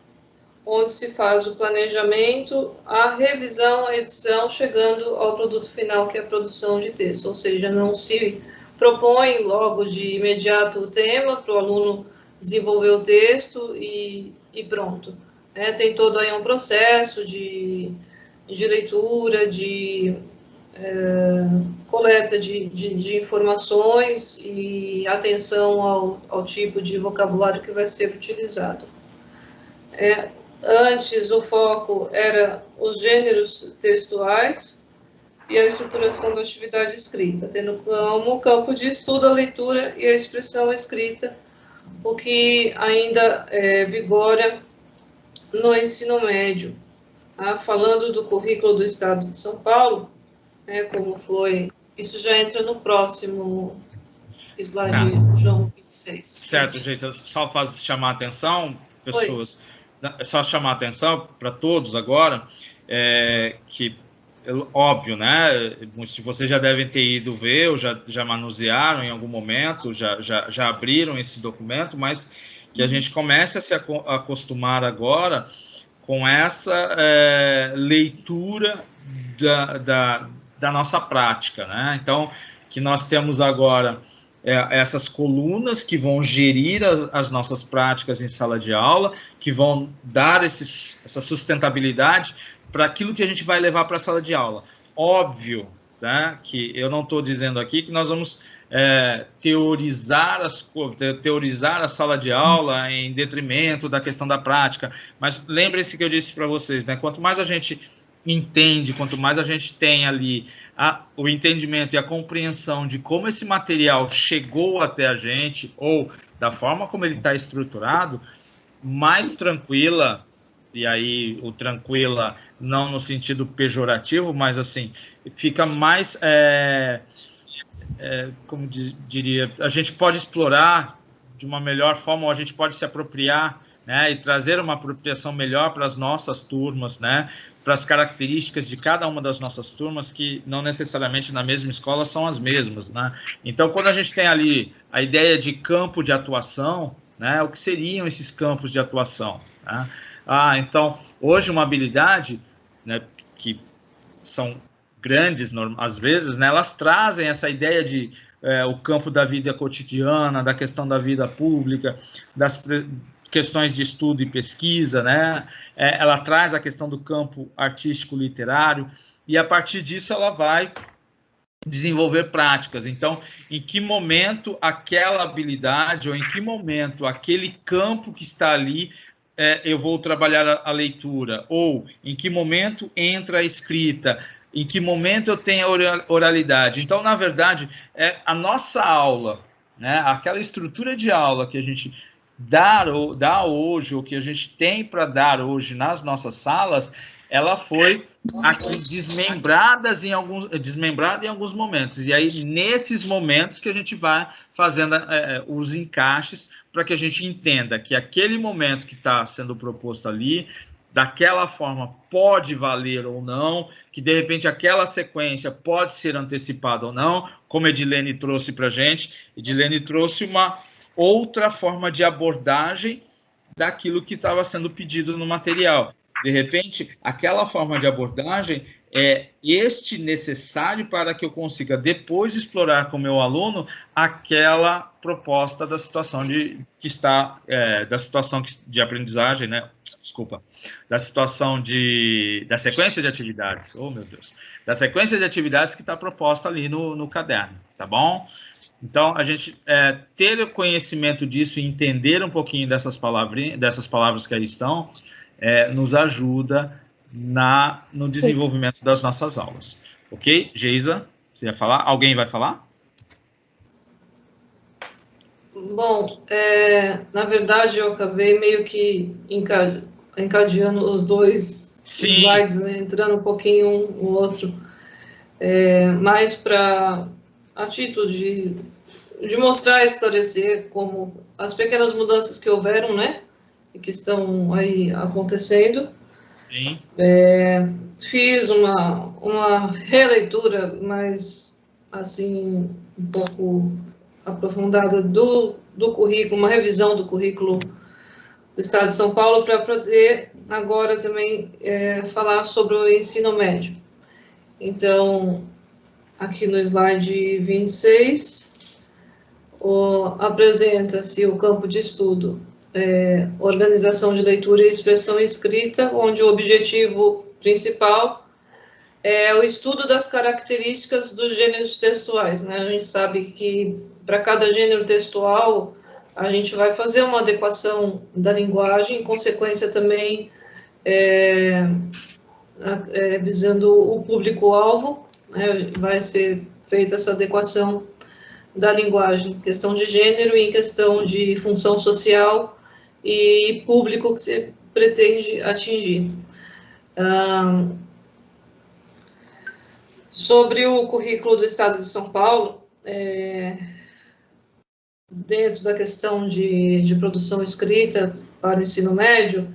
onde se faz o planejamento, a revisão, a edição, chegando ao produto final, que é a produção de texto, ou seja, não se propõe logo de imediato o tema para o aluno desenvolver o texto e pronto. Tem todo aí um processo de leitura, de coleta de informações e atenção ao tipo de vocabulário que vai ser utilizado. Antes, o foco era os gêneros textuais e a estruturação da atividade escrita, tendo como campo de estudo a leitura e a expressão escrita, o que ainda vigora no ensino médio. Falando do currículo do Estado de São Paulo, como foi, isso já entra no próximo slide, João 26. Certo, gente, só chamar a atenção, pessoas, só chamar a atenção para todos agora, que, óbvio, né, muitos de vocês já devem ter ido ver, ou já manusearam em algum momento, já abriram esse documento, mas que a gente comece a se acostumar agora com essa leitura da nossa prática, né? Então, que nós temos agora essas colunas que vão gerir as nossas práticas em sala de aula, que vão dar essa sustentabilidade para aquilo que a gente vai levar para a sala de aula. Óbvio, tá? Que eu não estou dizendo aqui que nós vamos teorizar a sala de aula em detrimento da questão da prática, mas lembre-se que eu disse para vocês, né? Quanto mais a gente entende, quanto mais a gente tem ali o entendimento e a compreensão de como esse material chegou até a gente, ou da forma como ele está estruturado, mais tranquila, e aí o tranquila não no sentido pejorativo, mas assim, fica mais, como diria, a gente pode explorar de uma melhor forma, ou a gente pode se apropriar, né, e trazer uma apropriação melhor para as nossas turmas, né, para as características de cada uma das nossas turmas, que não necessariamente na mesma escola são as mesmas, né? Então, quando a gente tem ali a ideia de campo de atuação, né, o que seriam esses campos de atuação, né? Então, hoje uma habilidade, né, que são grandes, às vezes, né, elas trazem essa ideia de o campo da vida cotidiana, da questão da vida pública, das questões de estudo e pesquisa, né? Ela traz a questão do campo artístico-literário, e a partir disso ela vai desenvolver práticas. Então, em que momento aquela habilidade, ou em que momento aquele campo que está ali, eu vou trabalhar a leitura, ou em que momento entra a escrita, em que momento eu tenho a oralidade. Então, na verdade, a nossa aula, né, aquela estrutura de aula que a gente dá hoje, ou que a gente tem para dar hoje nas nossas salas, ela foi aqui desmembrada em alguns momentos. E aí, nesses momentos que a gente vai fazendo os encaixes para que a gente entenda que aquele momento que está sendo proposto ali, daquela forma, pode valer ou não, que de repente aquela sequência pode ser antecipada ou não, como a Edilene trouxe para a gente. Edilene trouxe uma outra forma de abordagem daquilo que estava sendo pedido no material. De repente, aquela forma de abordagem é necessário para que eu consiga depois explorar com o meu aluno aquela proposta da situação da situação de aprendizagem, né? Desculpa, da situação da sequência de atividades. Oh, meu Deus! Da sequência de atividades que está proposta ali no caderno, tá bom? Então, a gente ter conhecimento disso e entender um pouquinho dessas palavras que aí estão, nos ajuda no desenvolvimento das nossas aulas. Ok? Geisa, você ia falar? Alguém vai falar? Bom, na verdade, eu acabei meio que encadeando os dois slides, né, entrando um pouquinho um no outro, mais para a título de mostrar e esclarecer como as pequenas mudanças que houveram, né, e que estão aí acontecendo. Sim. Fiz uma releitura, mas assim, um pouco aprofundada do currículo, uma revisão do currículo do Estado de São Paulo, para poder agora também falar sobre o ensino médio. Então, aqui no slide 26, apresenta-se o campo de estudo, organização de leitura e expressão escrita, onde o objetivo principal é o estudo das características dos gêneros textuais, né? A gente sabe que para cada gênero textual a gente vai fazer uma adequação da linguagem, em consequência também visando o público-alvo, né? Vai ser feita essa adequação da linguagem, em questão de gênero e em questão de função social e público que se pretende atingir. Sobre o currículo do Estado de São Paulo, dentro da questão de produção escrita para o ensino médio,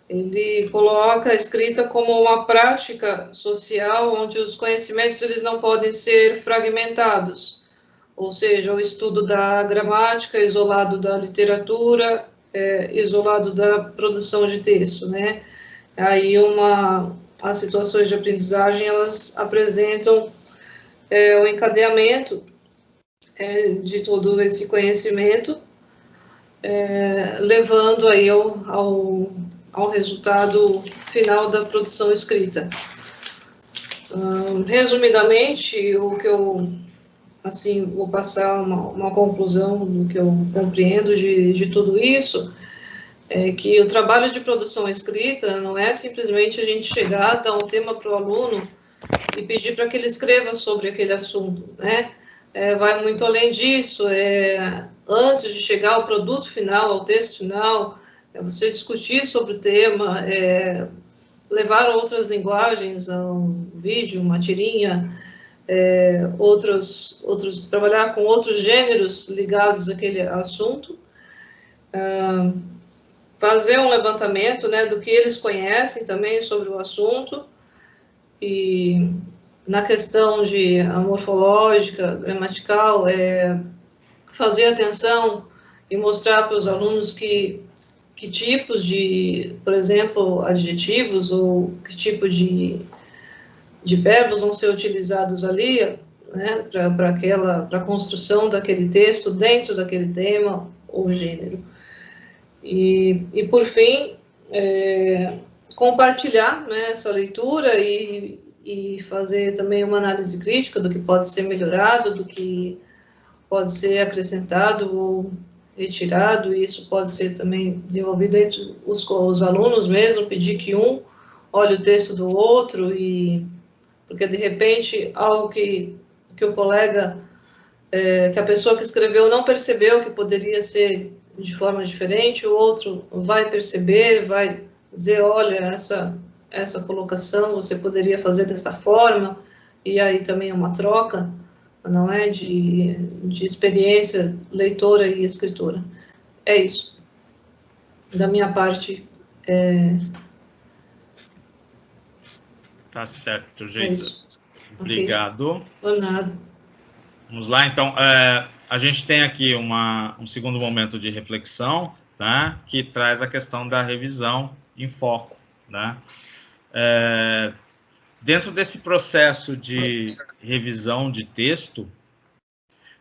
ele coloca a escrita como uma prática social onde os conhecimentos eles não podem ser fragmentados, ou seja, o estudo da gramática isolado da literatura, isolado da produção de texto, né? Aí as situações de aprendizagem, elas apresentam o encadeamento de todo esse conhecimento, levando aí ao resultado final da produção escrita. Resumidamente, o que eu, assim, vou passar uma conclusão do que eu compreendo de tudo isso, é que o trabalho de produção escrita não é simplesmente a gente chegar, dar um tema para o aluno e pedir para que ele escreva sobre aquele assunto, né? Vai muito além disso, antes de chegar ao produto final, ao texto final, você discutir sobre o tema, levar outras linguagens, um vídeo, uma tirinha, trabalhar com outros gêneros ligados àquele assunto, fazer um levantamento, né, do que eles conhecem também sobre o assunto, e na questão de morfológica, gramatical, fazer atenção e mostrar para os alunos que tipos de, por exemplo, adjetivos ou que tipo de verbos vão ser utilizados ali, né, para a construção daquele texto dentro daquele tema ou gênero. E por fim, compartilhar, né, essa leitura e fazer também uma análise crítica do que pode ser melhorado, do que pode ser acrescentado ou retirado, e isso pode ser também desenvolvido entre os alunos mesmo, pedir que um olhe o texto do outro, porque de repente algo que o colega, que a pessoa que escreveu não percebeu que poderia ser de forma diferente, o outro vai perceber, vai dizer, olha, essa colocação você poderia fazer desta forma, e aí também é uma troca, não é, de experiência leitora e escritora. É isso. Da minha parte, Tá certo, Geisa. Obrigado. Por nada. Vamos lá, então, a gente tem aqui um segundo momento de reflexão, tá, que traz a questão da revisão em foco, né? Dentro desse processo de revisão de texto,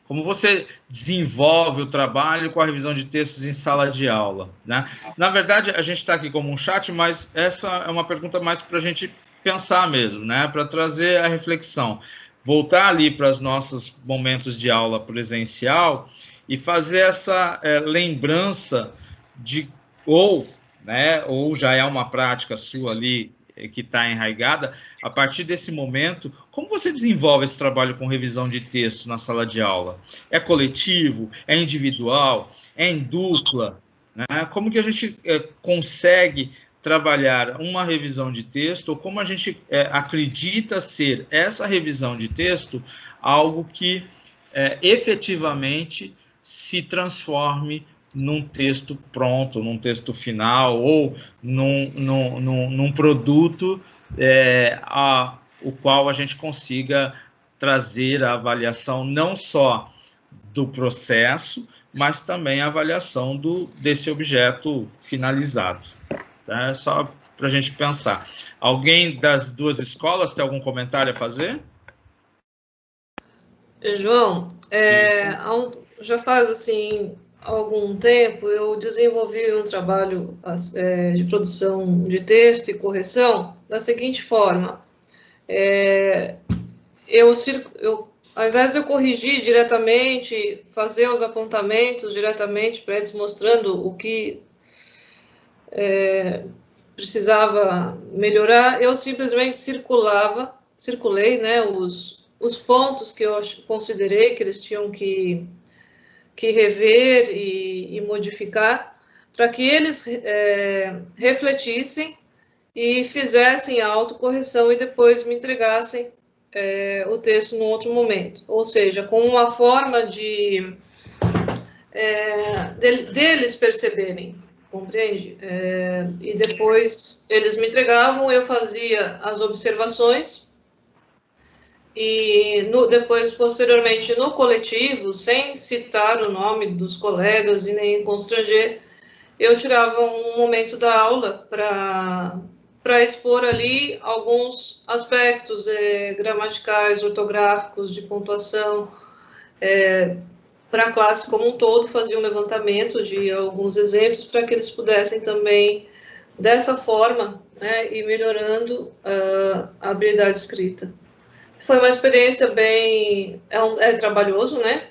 como você desenvolve o trabalho com a revisão de textos em sala de aula, né? Na verdade, a gente está aqui como um chat, mas essa é uma pergunta mais para a gente pensar mesmo, né? Para trazer a reflexão. Voltar ali para os nossos momentos de aula presencial e fazer essa lembrança ou já é uma prática sua ali que está enraizada, a partir desse momento, como você desenvolve esse trabalho com revisão de texto na sala de aula? É coletivo? É individual? É em dupla? Né? Como que a gente consegue trabalhar uma revisão de texto, ou como a gente acredita ser essa revisão de texto algo que efetivamente se transforme num texto pronto, num texto final, ou num produto o qual a gente consiga trazer a avaliação não só do processo, mas também a avaliação desse objeto finalizado. Tá? Só para a gente pensar. Alguém das duas escolas tem algum comentário a fazer? João, já faz assim algum tempo eu desenvolvi um trabalho de produção de texto e correção da seguinte forma: ao invés de eu corrigir diretamente, fazer os apontamentos diretamente para eles, mostrando o que precisava melhorar, eu simplesmente circulei, né, os pontos que eu considerei que eles tinham que rever e modificar, para que eles refletissem e fizessem a autocorreção e depois me entregassem o texto num outro momento. Ou seja, com uma forma deles perceberem, compreende? E depois eles me entregavam, eu fazia as observações, e depois, posteriormente, no coletivo, sem citar o nome dos colegas e nem constranger, eu tirava um momento da aula para expor ali alguns aspectos gramaticais, ortográficos, de pontuação, para a classe como um todo, fazia um levantamento de alguns exemplos para que eles pudessem também, dessa forma, né, ir melhorando a habilidade escrita. Foi uma experiência bem... É trabalhoso, né?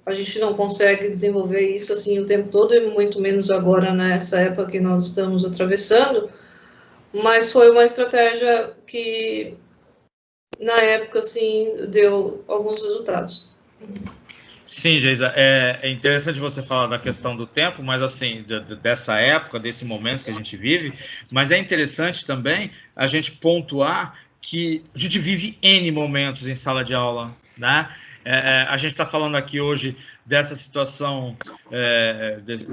a gente não consegue desenvolver isso assim o tempo todo, e muito menos agora nessa época que nós estamos atravessando, mas foi uma estratégia que, na época, assim, deu alguns resultados. Sim, Geisa, é interessante você falar da questão do tempo, mas assim, dessa época, desse momento que a gente vive, mas é interessante também a gente pontuar que a gente vive N momentos em sala de aula, né? A gente está falando aqui hoje dessa situação,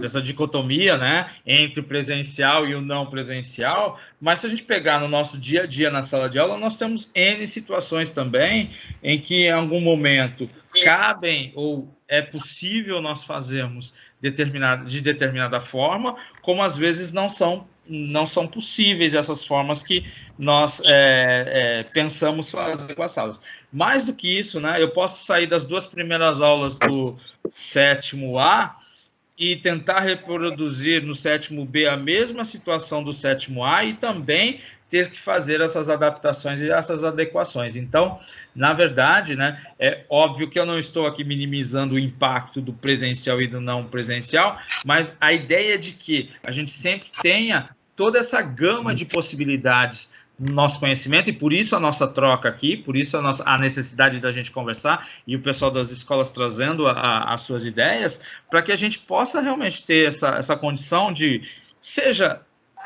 dessa dicotomia, né, entre o presencial e o não presencial, mas se a gente pegar no nosso dia a dia na sala de aula, nós temos N situações também em que em algum momento cabem ou é possível nós fazermos de determinada forma, como às vezes não são possíveis essas formas que nós pensamos fazer com as salas. Mais do que isso, né, eu posso sair das 2 primeiras aulas do 7º A e tentar reproduzir no 7º B a mesma situação do 7º A e também ter que fazer essas adaptações e essas adequações. Então, na verdade, né, é óbvio que eu não estou aqui minimizando o impacto do presencial e do não presencial, mas a ideia de que a gente sempre tenha toda essa gama de possibilidades no nosso conhecimento, e por isso a nossa troca aqui, por isso a necessidade da gente conversar, e o pessoal das escolas trazendo as suas ideias, para que a gente possa realmente ter essa condição de, seja,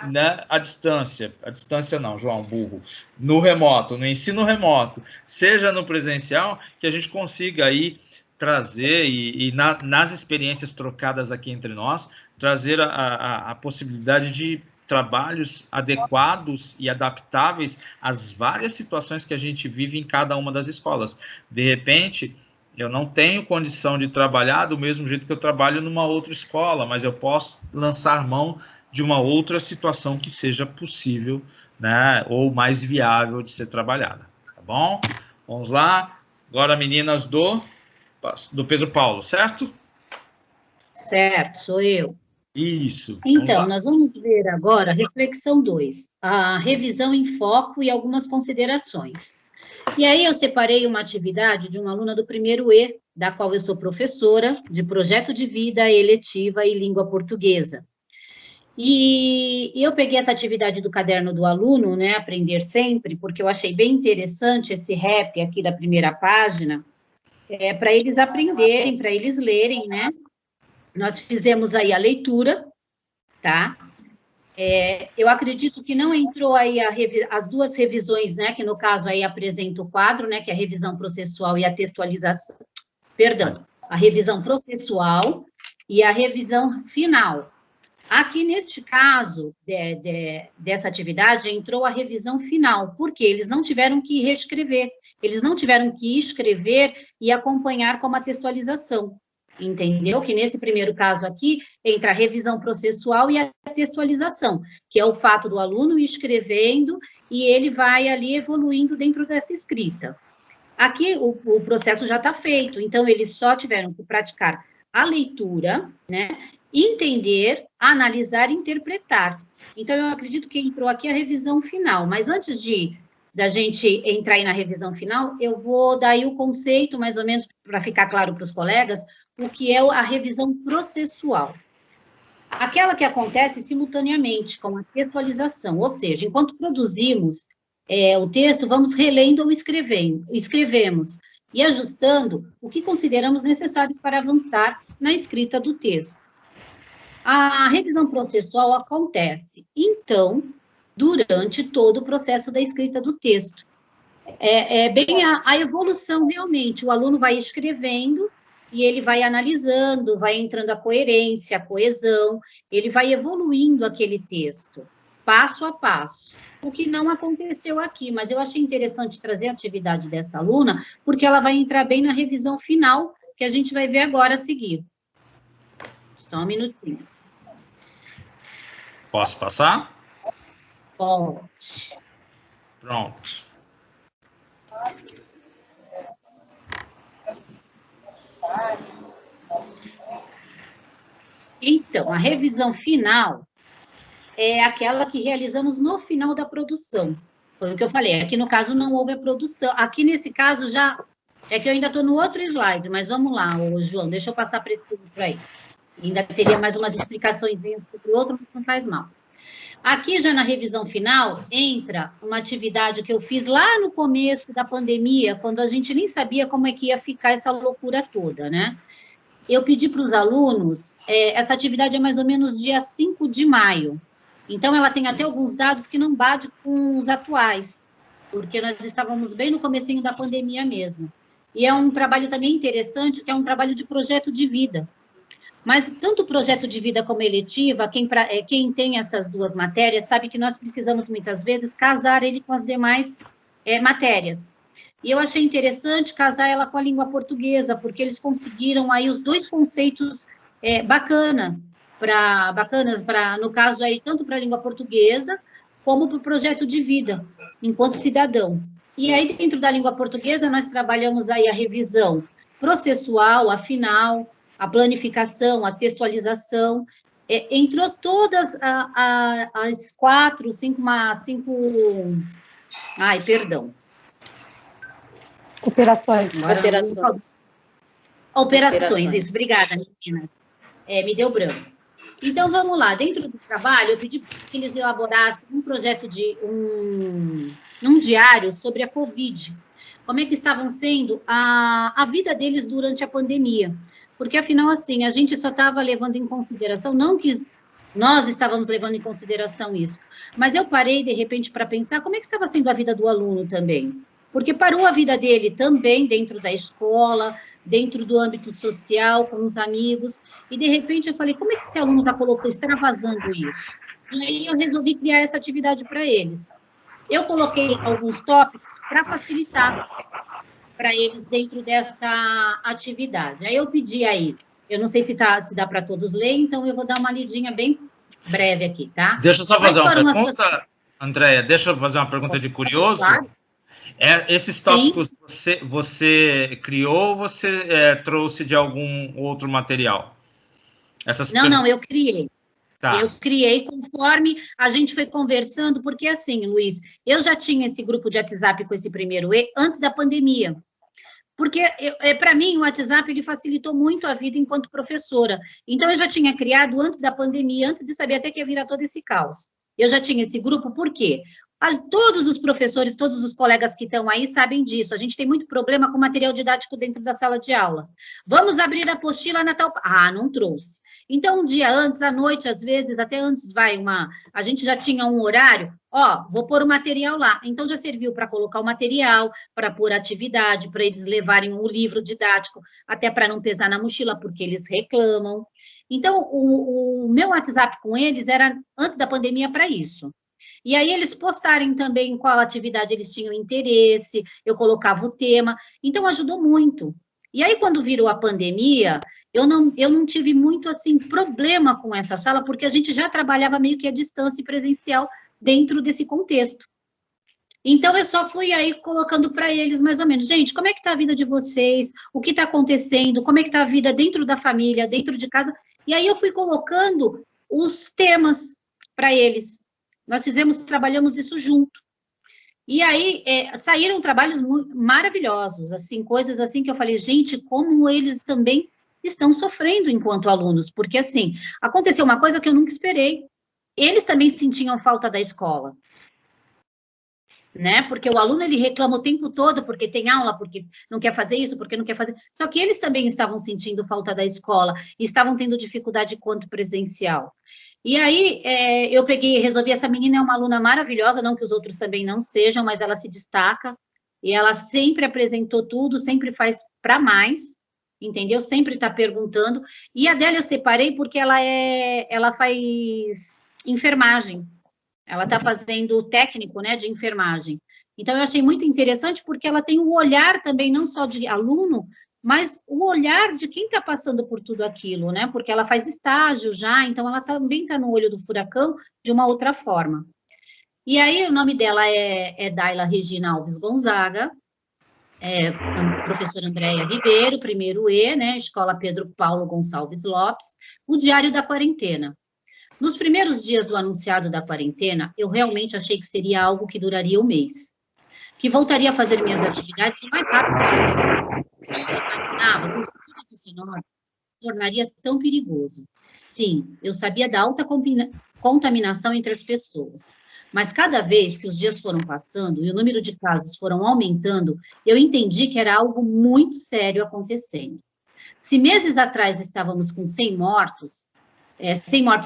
né, a distância não, João, burro, no remoto, no ensino remoto, seja no presencial, que a gente consiga aí trazer, nas experiências trocadas aqui entre nós, trazer a possibilidade de trabalhos adequados e adaptáveis às várias situações que a gente vive em cada uma das escolas. De repente, eu não tenho condição de trabalhar do mesmo jeito que eu trabalho numa outra escola, mas eu posso lançar mão de uma outra situação que seja possível, né, ou mais viável de ser trabalhada. Tá bom? Vamos lá. Agora, meninas do Pedro Paulo, certo? Certo, sou eu. Isso. Então, nós vamos ver agora a reflexão 2, a revisão em foco e algumas considerações. E aí eu separei uma atividade de uma aluna do 1º E, da qual eu sou professora, de projeto de vida, eletiva e língua portuguesa. E eu peguei essa atividade do caderno do aluno, né, Aprender Sempre, porque eu achei bem interessante esse rap aqui da primeira página, para eles aprenderem, para eles lerem, né? Nós fizemos aí a leitura, tá? Eu acredito que não entrou aí as 2 revisões, né? Que no caso aí apresenta o quadro, né? Que é a revisão processual e a textualização. Perdão, a revisão processual e a revisão final. Aqui, neste caso, dessa atividade, entrou a revisão final, porque eles não tiveram que reescrever, eles não tiveram que escrever e acompanhar como a textualização. Entendeu? Que nesse primeiro caso aqui, entra a revisão processual e a textualização, que é o fato do aluno ir escrevendo e ele vai ali evoluindo dentro dessa escrita. Aqui o processo já está feito, então eles só tiveram que praticar a leitura, né? Entender, analisar e interpretar. Então, eu acredito que entrou aqui a revisão final, mas antes da gente entrar aí na revisão final, eu vou dar aí o conceito, mais ou menos, para ficar claro para os colegas, o que é a revisão processual. Aquela que acontece simultaneamente com a textualização, ou seja, enquanto produzimos o texto, vamos relendo ou escrevemos e ajustando o que consideramos necessários para avançar na escrita do texto. A revisão processual acontece, então, durante todo o processo da escrita do texto. Bem a evolução, realmente. O aluno vai escrevendo e ele vai analisando, vai entrando a coerência, a coesão, ele vai evoluindo aquele texto, passo a passo. O que não aconteceu aqui, mas eu achei interessante trazer a atividade dessa aluna, porque ela vai entrar bem na revisão final, que a gente vai ver agora a seguir. Só um minutinho. Posso passar? Pode. Pronto. Então, a revisão final é aquela que realizamos no final da produção. Foi o que eu falei, aqui no caso não houve a produção. Aqui nesse caso já É que eu ainda estou no outro slide, mas vamos lá, ô, João, deixa eu passar para esse livro aí. Ainda teria mais umas explicações sobre o outro, mas não faz mal. Aqui, já na revisão final, entra uma atividade que eu fiz lá no começo da pandemia, quando a gente nem sabia como é que ia ficar essa loucura toda, né? Eu pedi para os alunos, essa atividade é mais ou menos dia 5 de maio. Então, ela tem até alguns dados que não batem com os atuais, porque nós estávamos bem no comecinho da pandemia mesmo. E é um trabalho também interessante, que é um trabalho de projeto de vida. Mas tanto o projeto de vida como a eletiva, quem tem essas duas matérias, sabe que nós precisamos, muitas vezes, casar ele com as demais matérias. E eu achei interessante casar ela com a língua portuguesa, porque eles conseguiram aí os dois conceitos bacanas, no caso aí, tanto para a língua portuguesa, como para o projeto de vida, enquanto cidadão. E aí, dentro da língua portuguesa, nós trabalhamos aí a revisão processual, a final, a planificação, a textualização, entrou todas as 4, 5... Ai, perdão. Operações. Operações, isso, obrigada, menina. Me deu branco. Então, vamos lá, dentro do trabalho, eu pedi que eles elaborassem um projeto um diário sobre a Covid. Como é que estavam sendo a vida deles durante a pandemia. Porque, afinal, assim, a gente só estava levando em consideração, não que nós estávamos levando em consideração isso, mas eu parei, de repente, para pensar como é que estava sendo a vida do aluno também. Porque parou a vida dele também dentro da escola, dentro do âmbito social, com os amigos, e, de repente, eu falei, como é que esse aluno está extravasando isso? E aí eu resolvi criar essa atividade para eles. Eu coloquei alguns tópicos para facilitar para eles dentro dessa atividade. Aí eu pedi aí, eu não sei se dá para todos ler, então eu vou dar uma lidinha bem breve aqui, tá? Deixa eu só fazer uma pergunta, Andréia, deixa eu fazer uma pergunta de curioso. Claro. Esses tópicos você criou ou você trouxe de algum outro material? Não, eu criei. Tá. Eu criei conforme a gente foi conversando, porque assim, Luiz, eu já tinha esse grupo de WhatsApp com esse primeiro E antes da pandemia. Porque, para mim, o WhatsApp ele facilitou muito a vida enquanto professora. Então, eu já tinha criado antes da pandemia, antes de saber até que ia virar todo esse caos. Eu já tinha esse grupo, por quê? Todos os professores, todos os colegas que estão aí sabem disso. A gente tem muito problema com material didático dentro da sala de aula. Vamos abrir a apostila na tal... Ah, não trouxe. Então, um dia antes, à noite, às vezes, até antes a gente já tinha um horário, vou pôr o material lá. Então, já serviu para colocar o material, para pôr atividade, para eles levarem o livro didático, até para não pesar na mochila, porque eles reclamam. Então, o meu WhatsApp com eles era, antes da pandemia, para isso. E aí eles postarem também em qual atividade eles tinham interesse, eu colocava o tema, então ajudou muito. E aí, quando virou a pandemia, eu não tive muito, assim, problema com essa sala, porque a gente já trabalhava meio que à distância e presencial dentro desse contexto. Então, eu só fui aí colocando para eles, mais ou menos, gente, como é que está a vida de vocês? O que está acontecendo? Como é que está a vida dentro da família, dentro de casa? E aí eu fui colocando os temas para eles. Nós trabalhamos isso junto. E aí, saíram trabalhos maravilhosos, assim, coisas assim que eu falei, gente, como eles também estão sofrendo enquanto alunos, porque, assim, aconteceu uma coisa que eu nunca esperei. Eles também sentiam falta da escola, né? Porque o aluno, ele reclama o tempo todo, porque tem aula, porque não quer fazer isso, porque não quer fazer... Só que eles também estavam sentindo falta da escola, e estavam tendo dificuldade quanto presencial. E aí, eu resolvi, essa menina é uma aluna maravilhosa, não que os outros também não sejam, mas ela se destaca, e ela sempre apresentou tudo, sempre faz para mais, entendeu? Sempre está perguntando. E a dela eu separei porque ela faz enfermagem, ela está fazendo técnico, né, de enfermagem. Então, eu achei muito interessante porque ela tem o olhar também, não só de aluno, mas o olhar de quem está passando por tudo aquilo, né? Porque ela faz estágio já, então ela também está no olho do furacão de uma outra forma. E aí, o nome dela é Daila Regina Alves Gonzaga, professora Andréia Ribeiro, primeiro E, né? Escola Pedro Paulo Gonçalves Lopes, o Diário da Quarentena. Nos primeiros dias do anunciado da quarentena, eu realmente achei que seria algo que duraria um mês, que voltaria a fazer minhas atividades o mais rápido possível. Eu imaginava que o Rio tornaria tão perigoso. Sim, eu sabia da alta contaminação entre as pessoas, mas cada vez que os dias foram passando e o número de casos foram aumentando, eu entendi que era algo muito sério acontecendo. Se meses atrás estávamos com 100 mortes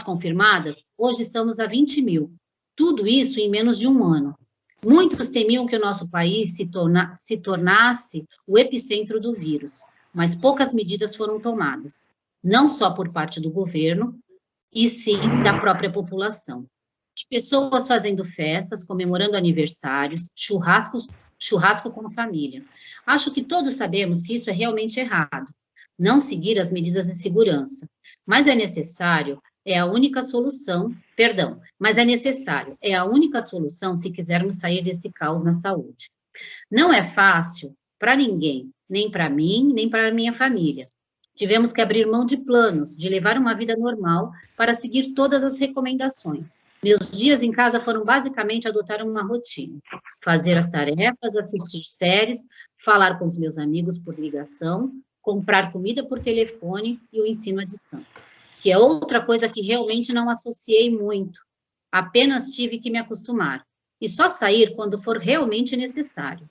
confirmadas, hoje estamos a 20 mil. Tudo isso em menos de um ano. Muitos temiam que o nosso país se tornasse o epicentro do vírus, mas poucas medidas foram tomadas, não só por parte do governo, e sim da própria população. Pessoas fazendo festas, comemorando aniversários, churrasco com a família. Acho que todos sabemos que isso é realmente errado, não seguir as medidas de segurança, mas é necessário, é a única solução se quisermos sair desse caos na saúde. Não é fácil para ninguém, nem para mim, nem para a minha família. Tivemos que abrir mão de planos, de levar uma vida normal para seguir todas as recomendações. Meus dias em casa foram basicamente adotar uma rotina, fazer as tarefas, assistir séries, falar com os meus amigos por ligação, comprar comida por telefone e o ensino à distância, que é outra coisa que realmente não associei muito, apenas tive que me acostumar, e só sair quando for realmente necessário.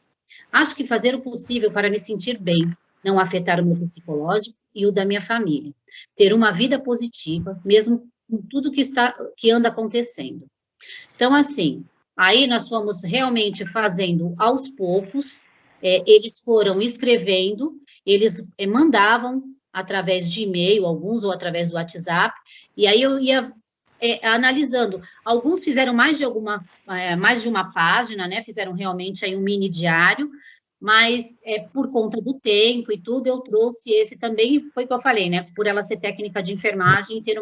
Acho que fazer o possível para me sentir bem, não afetar o meu psicológico e o da minha família, ter uma vida positiva, mesmo com tudo que anda acontecendo. Então, assim, aí nós fomos realmente fazendo aos poucos, eles foram escrevendo, eles mandavam através de e-mail, alguns ou através do WhatsApp, e aí eu ia analisando. Alguns fizeram mais de uma página, né? Fizeram realmente aí um mini diário, mas por conta do tempo e tudo, eu trouxe esse também, foi o que eu falei, né? Por ela ser técnica de enfermagem e ter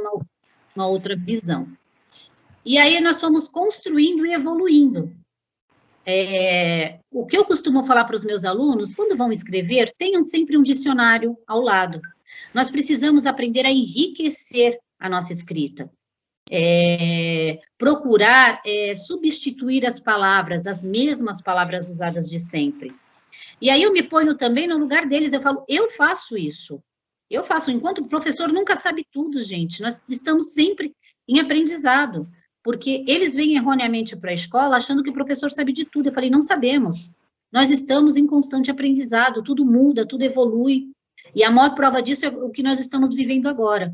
uma outra visão. E aí nós fomos construindo e evoluindo. O que eu costumo falar para os meus alunos, quando vão escrever, tenham sempre um dicionário ao lado. Nós precisamos aprender a enriquecer a nossa escrita. Procurar substituir as palavras, as mesmas palavras usadas de sempre. E aí eu me ponho também no lugar deles, eu falo, eu faço isso. Eu faço, enquanto o professor nunca sabe tudo, gente. Nós estamos sempre em aprendizado, porque eles vêm erroneamente para a escola achando que o professor sabe de tudo. Eu falei, não sabemos. Nós estamos em constante aprendizado, tudo muda, tudo evolui. E a maior prova disso é o que nós estamos vivendo agora.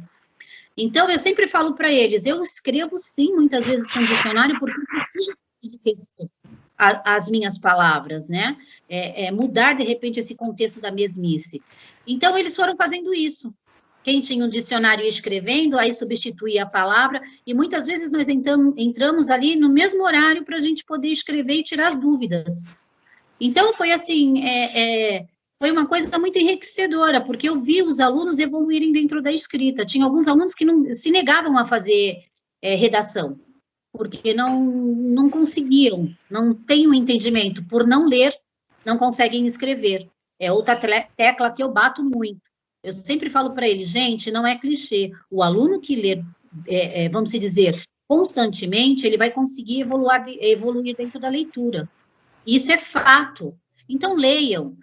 Então, eu sempre falo para eles, eu escrevo sim, muitas vezes com dicionário, porque eu preciso enriquecer as minhas palavras, né? Mudar, de repente, esse contexto da mesmice. Então, eles foram fazendo isso. Quem tinha um dicionário escrevendo, aí substituía a palavra, e muitas vezes nós entramos ali no mesmo horário para a gente poder escrever e tirar as dúvidas. Então, foi assim, foi uma coisa muito enriquecedora, porque eu vi os alunos evoluírem dentro da escrita. Tinha alguns alunos que não se negavam a fazer redação, porque não conseguiam, não têm um entendimento. Por não ler, não conseguem escrever. É outra tecla que eu bato muito. Eu sempre falo para eles, gente, não é clichê. O aluno que lê, vamos dizer, constantemente, ele vai conseguir evoluir dentro da leitura. Isso é fato. Então, leiam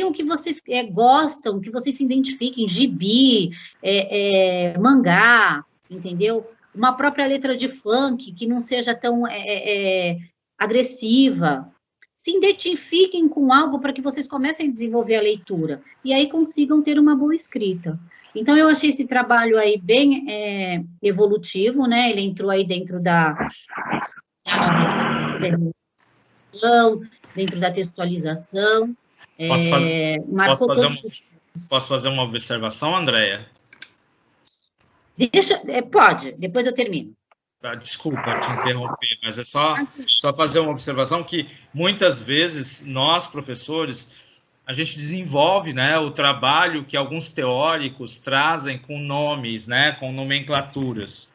o que vocês gostam, que vocês se identifiquem, gibi, mangá, entendeu? Uma própria letra de funk, que não seja tão agressiva. Se identifiquem com algo para que vocês comecem a desenvolver a leitura, e aí consigam ter uma boa escrita. Então, eu achei esse trabalho aí bem evolutivo, né? Ele entrou aí dentro dentro da textualização. Posso fazer uma observação, Andréia? Pode, depois eu termino. Desculpa te interromper, mas é só fazer uma observação que muitas vezes nós, professores, a gente desenvolve, né, o trabalho que alguns teóricos trazem com nomes, né, com nomenclaturas,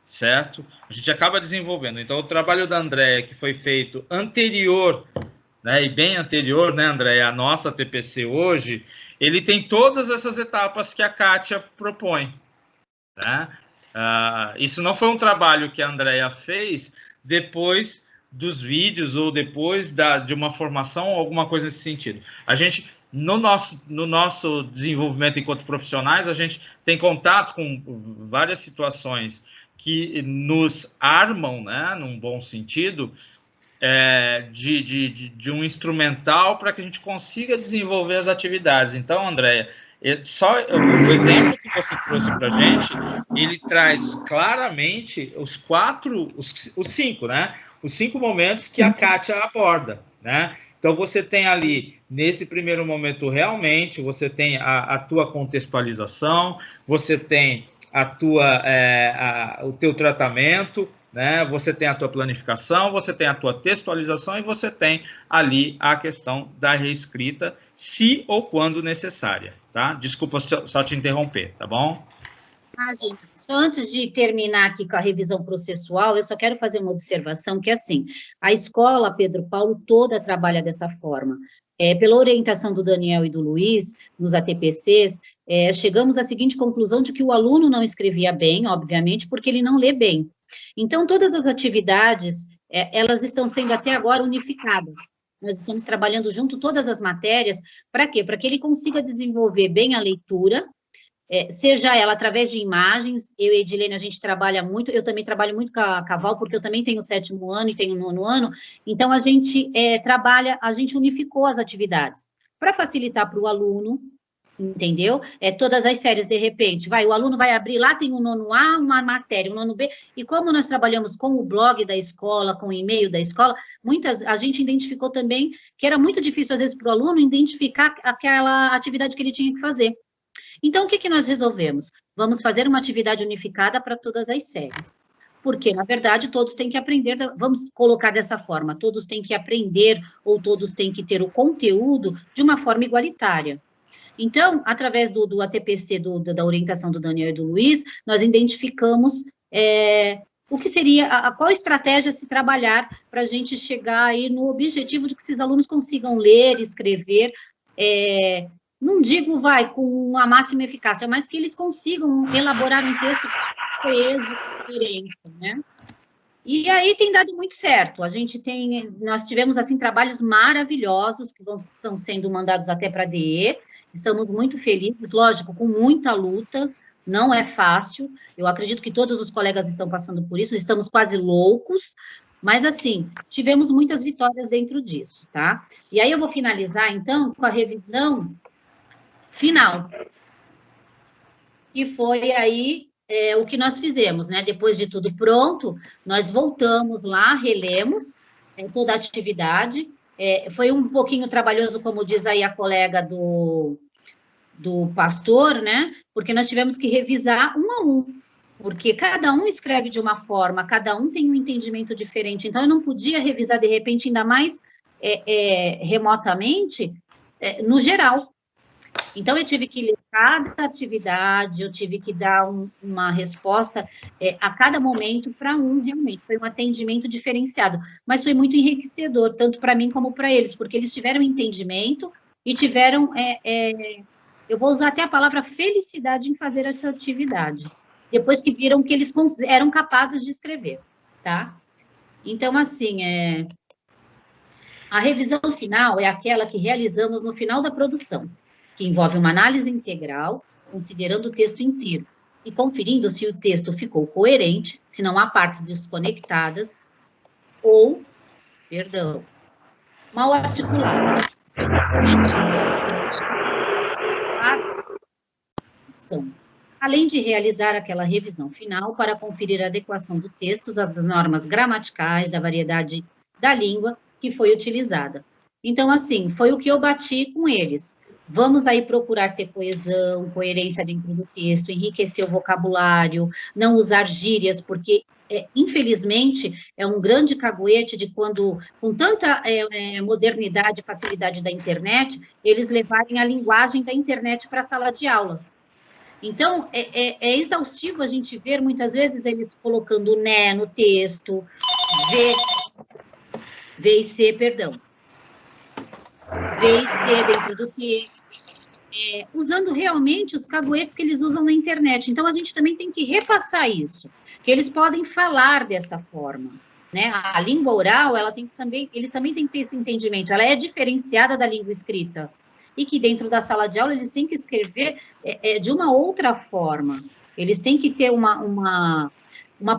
certo? A gente acaba desenvolvendo. Então, o trabalho da Andréia, que foi feito anterior, né, e bem anterior, né, Andréia, à nossa TPC hoje, ele tem todas essas etapas que a Kátia propõe, né? Isso não foi um trabalho que a Andréia fez depois dos vídeos ou depois de uma formação ou alguma coisa nesse sentido. A gente no nosso desenvolvimento enquanto profissionais, a gente tem contato com várias situações que nos armam, né, num bom sentido, de um instrumental para que a gente consiga desenvolver as atividades. Então, Andréia, só o exemplo que você trouxe para a gente, ele traz claramente os cinco, né? Os 5 momentos que a Kátia aborda, né? Então, você tem ali, nesse primeiro momento, realmente, você tem a tua contextualização, você tem o teu tratamento, né? Você tem a tua planificação, você tem a tua textualização e você tem ali a questão da reescrita, se ou quando necessária, tá? Desculpa só te interromper, tá bom? Imagina. Só antes de terminar aqui com a revisão processual, eu só quero fazer uma observação que, assim, a escola Pedro Paulo toda trabalha dessa forma. Pela orientação do Daniel e do Luiz, nos ATPCs, chegamos à seguinte conclusão de que o aluno não escrevia bem, obviamente, porque ele não lê bem. Então, todas as atividades, elas estão sendo até agora unificadas. Nós estamos trabalhando junto todas as matérias, para quê? Para que ele consiga desenvolver bem a leitura, seja ela através de imagens. Eu e a Edilene, a gente trabalha muito, eu também trabalho muito com a Caval, porque eu também tenho o 7º ano e tenho o 9º ano, então a gente a gente unificou as atividades, para facilitar para o aluno, entendeu? Todas as séries, de repente, o aluno vai abrir, lá tem o 9º A, uma matéria, o 9º B, e como nós trabalhamos com o blog da escola, com o e-mail da escola, a gente identificou também que era muito difícil, às vezes, para o aluno identificar aquela atividade que ele tinha que fazer. Então, o que nós resolvemos? Vamos fazer uma atividade unificada para todas as séries. Porque, na verdade, todos têm que aprender, vamos colocar dessa forma, todos têm que aprender ou todos têm que ter o conteúdo de uma forma igualitária. Então, através do ATPC, da orientação do Daniel e do Luiz, nós identificamos o que seria, qual estratégia se trabalhar para a gente chegar aí no objetivo de que esses alunos consigam ler, escrever, não digo, com a máxima eficácia, mas que eles consigam elaborar um texto coeso, coerência, né? E aí tem dado muito certo. Nós tivemos, assim, trabalhos maravilhosos que estão sendo mandados até para a DE, estamos muito felizes, lógico, com muita luta, não é fácil, eu acredito que todos os colegas estão passando por isso, estamos quase loucos, mas, assim, tivemos muitas vitórias dentro disso, tá? E aí eu vou finalizar, então, com a revisão final, que foi aí o que nós fizemos, né? Depois de tudo pronto, nós voltamos lá, relemos toda a atividade, foi um pouquinho trabalhoso, como diz aí a colega do pastor, né? Porque nós tivemos que revisar um a um, porque cada um escreve de uma forma, cada um tem um entendimento diferente, então eu não podia revisar, de repente, ainda mais remotamente, no geral. Então, eu tive que ler cada atividade, eu tive que dar uma resposta a cada momento para realmente. Foi um atendimento diferenciado, mas foi muito enriquecedor, tanto para mim como para eles, porque eles tiveram entendimento e tiveram, eu vou usar até a palavra felicidade em fazer essa atividade, depois que viram que eles eram capazes de escrever, tá? Então, assim, a revisão final é aquela que realizamos no final da produção, que envolve uma análise integral, considerando o texto inteiro, e conferindo se o texto ficou coerente, se não há partes desconectadas, ou, mal articuladas. Além de realizar aquela revisão final para conferir a adequação do texto às normas gramaticais, da variedade da língua que foi utilizada. Então, assim, foi o que eu bati com eles. Vamos aí procurar ter coesão, coerência dentro do texto, enriquecer o vocabulário, não usar gírias, porque, infelizmente, é um grande caguete de quando, com tanta modernidade e facilidade da internet, eles levarem a linguagem da internet para a sala de aula. Então, é exaustivo a gente ver, muitas vezes, eles colocando né no texto, V e C, perdão. V e C dentro do texto, usando realmente os caguetes que eles usam na internet. Então, a gente também tem que repassar isso, que eles podem falar dessa forma, né? A língua oral, eles também têm que ter esse entendimento, ela é diferenciada da língua escrita. e que dentro da sala de aula eles têm que escrever de uma outra forma. Eles têm que ter uma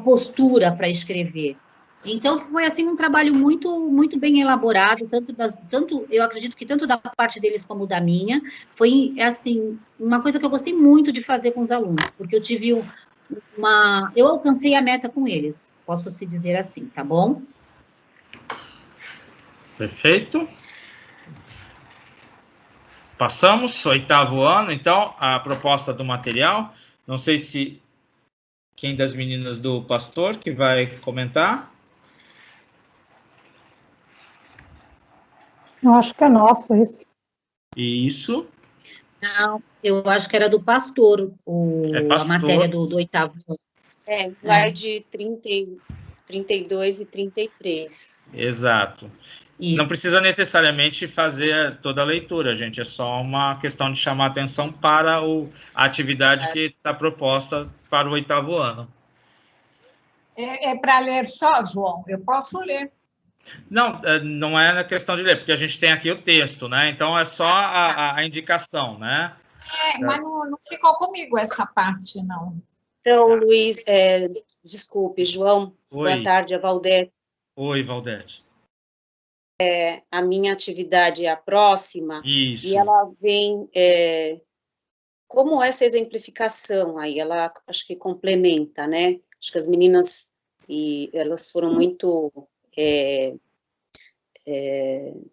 postura para escrever. Então, foi, assim, um trabalho muito bem elaborado, eu acredito que tanto da parte deles como da minha. Foi, assim, uma coisa que eu gostei muito de fazer com os alunos, porque eu tive eu alcancei a meta com eles, posso se dizer assim, tá bom? Perfeito. Passamos, 8º ano, então, a proposta do material. Não sei se quem das meninas do pastor que vai comentar. Eu acho que é nosso esse. Isso. Não, eu acho que era do pastor, pastor. A matéria do 8º ano. Slide 32 e 33. Exato. Isso. Não precisa necessariamente fazer toda a leitura, gente. É só uma questão de chamar atenção para a atividade que está proposta para o 8º ano. É para ler só, João? Eu posso ler. Não, não é na questão de ler, porque a gente tem aqui o texto, né? Então, é só a indicação, né? Mas não ficou comigo essa parte, não. Então, Luiz, desculpe, João. Oi. Boa tarde, a Valdete. Oi, Valdete. A minha atividade é a próxima. Isso. E ela vem... como essa exemplificação aí, ela acho que complementa, né? Acho que as meninas, elas foram muito...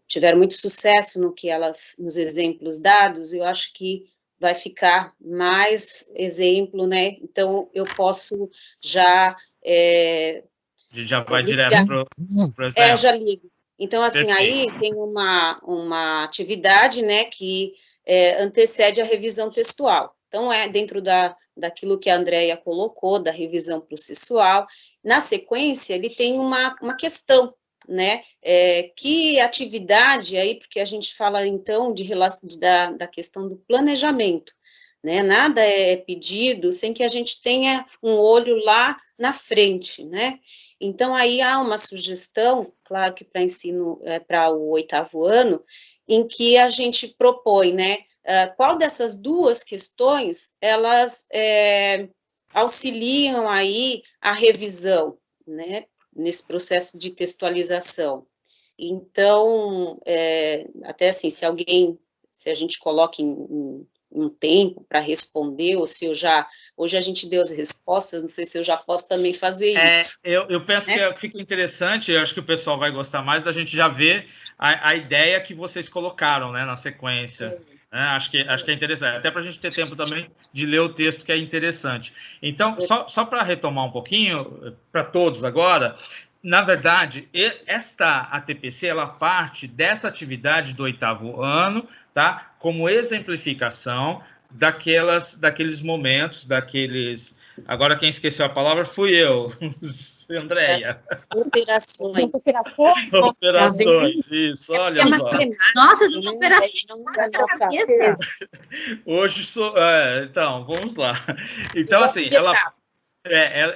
tiveram muito sucesso nos exemplos dados. Eu acho que vai ficar mais exemplo, né? Então, eu posso já... a gente já vai direto para o exemplo. Já ligo. Então, assim, Perfeito. aí tem uma atividade, né, que antecede a revisão textual. Então, dentro daquilo que a Andréia colocou, da revisão processual. Na sequência, ele tem uma questão, né, que atividade aí, porque a gente fala, então, da questão do planejamento, né, nada é pedido sem que a gente tenha um olho lá na frente, né. Então, aí há uma sugestão, claro que para ensino, para o 8º ano, em que a gente propõe, né, qual dessas duas questões, elas auxiliam aí a revisão, né, nesse processo de textualização. Então, até assim, se a gente coloca em um tempo para responder, ou se hoje a gente deu as respostas, não sei se eu já posso também fazer isso. Eu penso que fica interessante, eu acho que o pessoal vai gostar mais da gente já ver a ideia que vocês colocaram, né, na sequência. Acho que é interessante, até para a gente ter tempo também de ler o texto, que é interessante. Então, só para retomar um pouquinho, para todos agora, na verdade, esta ATPC, ela parte dessa atividade do 8º ano, tá? Como exemplificação daqueles momentos, agora quem esqueceu a palavra fui eu, Andréia. Operações. Operações, isso, olha só. Nossa, essas operações cabeça. Hoje então, vamos lá. Então, assim,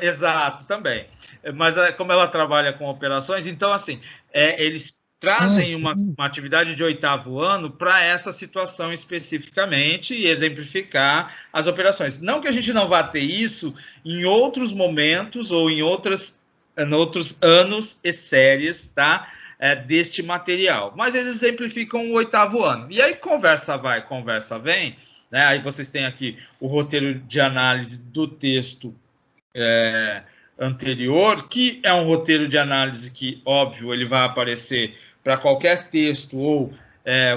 exato, também. Mas como ela trabalha com operações, então, assim, eles trazem uma atividade de 8º ano para essa situação especificamente e exemplificar as operações. Não que a gente não vá ter isso em outros momentos ou em outros anos e séries, tá? Deste material. Mas eles exemplificam o 8º ano. E aí, conversa vai, conversa vem, né? Aí vocês têm aqui o roteiro de análise do texto anterior, que é um roteiro de análise que, óbvio, ele vai aparecer para qualquer texto ou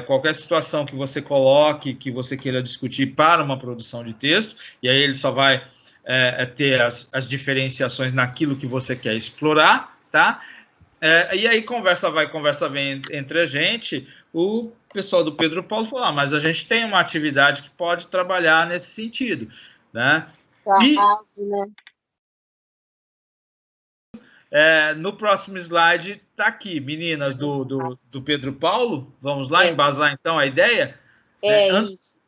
qualquer situação que você coloque, que você queira discutir para uma produção de texto, e aí ele só vai ter as diferenciações naquilo que você quer explorar, tá? E aí, conversa vai, conversa vem entre a gente, o pessoal do Pedro Paulo falou, mas a gente tem uma atividade que pode trabalhar nesse sentido, né? né? No próximo slide está aqui, meninas do Pedro Paulo. Vamos lá embasar, então, a ideia? Isso.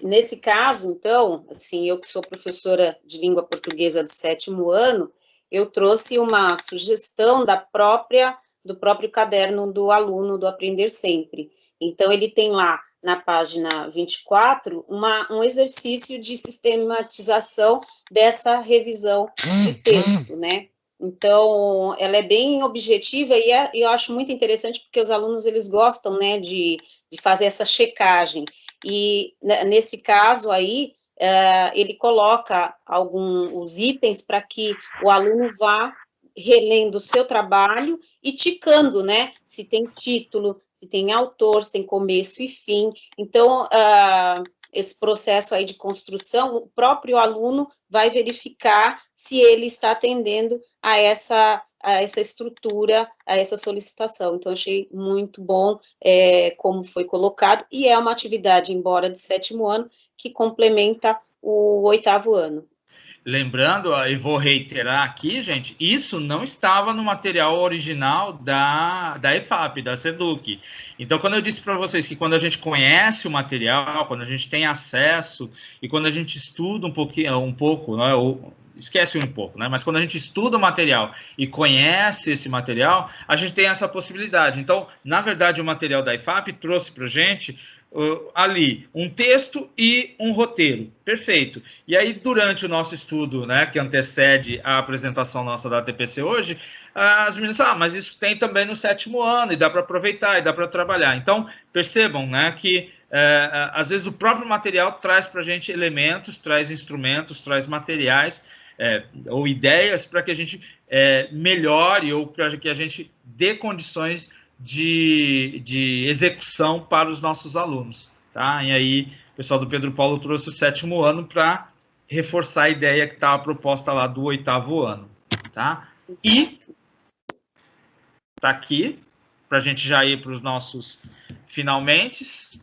Nesse caso, então, assim, eu que sou professora de língua portuguesa do 7º ano, eu trouxe uma sugestão da própria do próprio caderno do aluno do Aprender Sempre. Então, ele tem lá, na página 24, um exercício de sistematização dessa revisão de texto, né? Então, ela é bem objetiva e eu acho muito interessante porque os alunos, eles gostam, né, de fazer essa checagem. E, nesse caso aí, ele coloca os itens para que o aluno vá relendo o seu trabalho e ticando, né, se tem título, se tem autor, se tem começo e fim. Então, esse processo aí de construção, o próprio aluno vai verificar se ele está atendendo a essa estrutura, a essa solicitação. Então, achei muito bom como foi colocado, e é uma atividade, embora de 7º ano, que complementa o 8º ano. Lembrando, e vou reiterar aqui, gente, isso não estava no material original da EFAP, da SEDUC. Então, quando eu disse para vocês que quando a gente conhece o material, quando a gente tem acesso e quando a gente estuda um pouco, né, esquece um pouco, né? Mas quando a gente estuda o material e conhece esse material, a gente tem essa possibilidade. Então, na verdade, o material da EFAP trouxe para a gente ali um texto e um roteiro, perfeito. E aí, durante o nosso estudo, né, que antecede a apresentação nossa da TPC hoje, as meninas falam, mas isso tem também no 7º ano, e dá para aproveitar, e dá para trabalhar. Então, percebam, né, que às vezes o próprio material traz para a gente elementos, traz instrumentos, traz materiais, ou ideias para que a gente melhore, ou para que a gente dê condições de execução para os nossos alunos, tá? E aí, o pessoal do Pedro Paulo trouxe o 7º ano para reforçar a ideia que estava proposta lá do 8º ano, tá? Exato. E tá aqui, para a gente já ir para os nossos finalmente.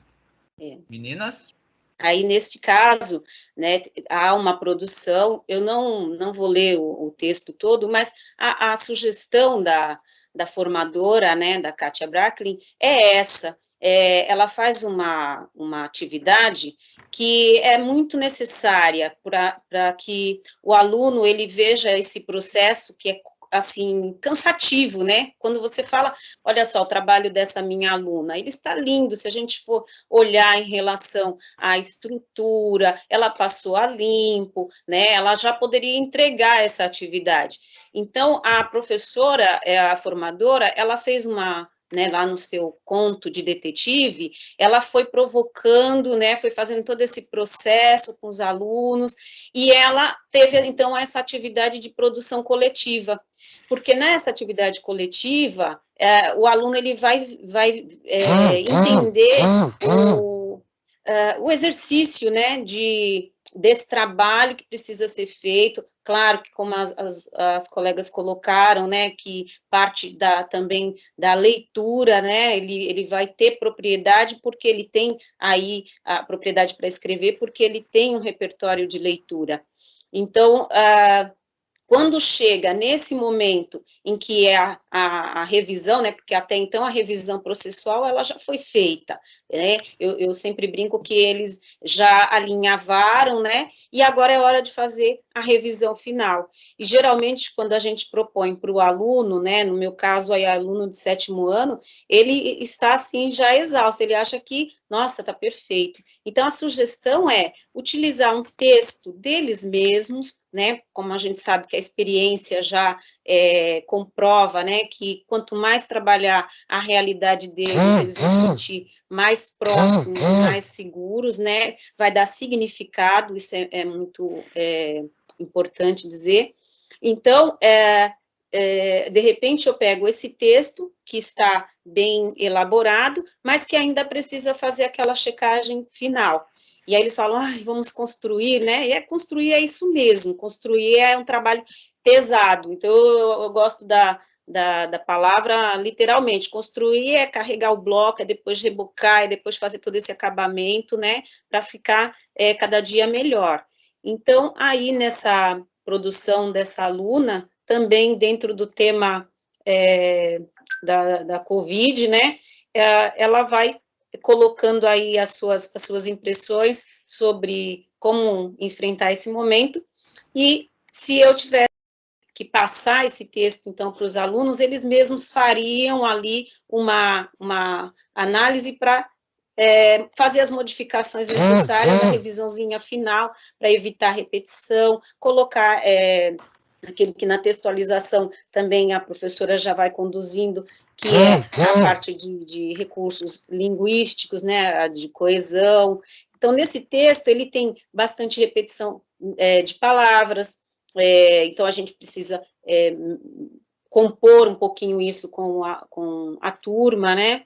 Meninas? Aí, neste caso, né, há uma produção, eu não vou ler o texto todo, mas a sugestão da formadora, né, da Kátia Bracklin, é essa. Ela faz uma atividade que é muito necessária para que o aluno ele veja esse processo que é assim, cansativo, né? Quando você fala, olha só, o trabalho dessa minha aluna, ele está lindo, se a gente for olhar em relação à estrutura, ela passou a limpo, né? Ela já poderia entregar essa atividade. Então, a professora, a formadora, ela fez né, lá no seu conto de detetive, ela foi provocando, né, foi fazendo todo esse processo com os alunos, e ela teve, então, essa atividade de produção coletiva, porque nessa atividade coletiva, o aluno ele vai entender o exercício, né, desse trabalho que precisa ser feito. Claro que, como as colegas colocaram, né, que parte também da leitura, né, ele vai ter propriedade, porque ele tem aí a propriedade para escrever, porque ele tem um repertório de leitura. Então, quando chega nesse momento em que é a revisão, né, porque até então a revisão processual, ela já foi feita, né, eu sempre brinco que eles já alinhavaram, né, e agora é hora de fazer a revisão final. E geralmente, quando a gente propõe para o aluno, né, no meu caso, aí, aluno de 7º ano, ele está, assim, já exausto, ele acha que, nossa, está perfeito. Então, a sugestão é utilizar um texto deles mesmos, né, como a gente sabe que a experiência já comprova, né, que quanto mais trabalhar a realidade deles, eles vão se sentir mais próximos, mais seguros, né, vai dar significado, isso é muito importante dizer. Então, de repente eu pego esse texto que está bem elaborado, mas que ainda precisa fazer aquela checagem final. E aí eles falam, vamos construir, né? E construir é isso mesmo, construir é um trabalho pesado. Então, eu gosto da palavra literalmente. Construir é carregar o bloco, é depois rebocar, é depois fazer todo esse acabamento, né? Para ficar cada dia melhor. Então, aí nessa produção dessa aluna, também dentro do tema da Covid, né? Ela vai colocando aí as suas impressões sobre como enfrentar esse momento, e se eu tiver que passar esse texto, então, para os alunos, eles mesmos fariam ali uma análise para fazer as modificações necessárias, a revisãozinha final, para evitar repetição, colocar aquilo que na textualização também a professora já vai conduzindo, que é a parte de recursos linguísticos, né, de coesão. Então, nesse texto, ele tem bastante repetição de palavras, então a gente precisa compor um pouquinho isso com a turma, né,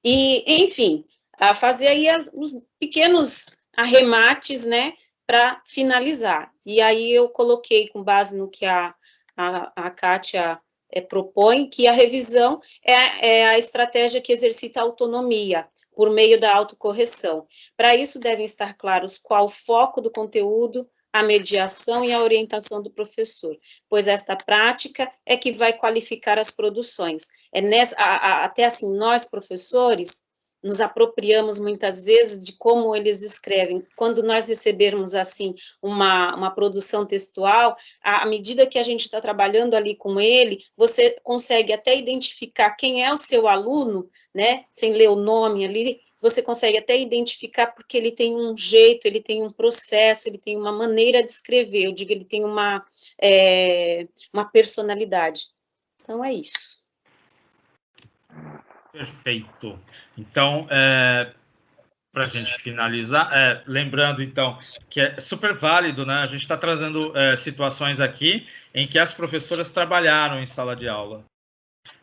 e, enfim, a fazer aí os pequenos arremates, né, para finalizar. E aí eu coloquei, com base no que a Kátia propõe, que a revisão é a estratégia que exercita a autonomia, por meio da autocorreção. Para isso devem estar claros qual o foco do conteúdo, a mediação e a orientação do professor, pois esta prática é que vai qualificar as produções. Até assim, nós, professores, nos apropriamos muitas vezes de como eles escrevem. Quando nós recebermos, assim, uma produção textual, à medida que a gente está trabalhando ali com ele, você consegue até identificar quem é o seu aluno, né, sem ler o nome ali, você consegue até identificar porque ele tem um jeito, ele tem um processo, ele tem uma maneira de escrever, eu digo, ele tem uma personalidade. Então, é isso. Perfeito. Então, para a gente finalizar, lembrando, então, que é super válido, né? A gente está trazendo situações aqui em que as professoras trabalharam em sala de aula.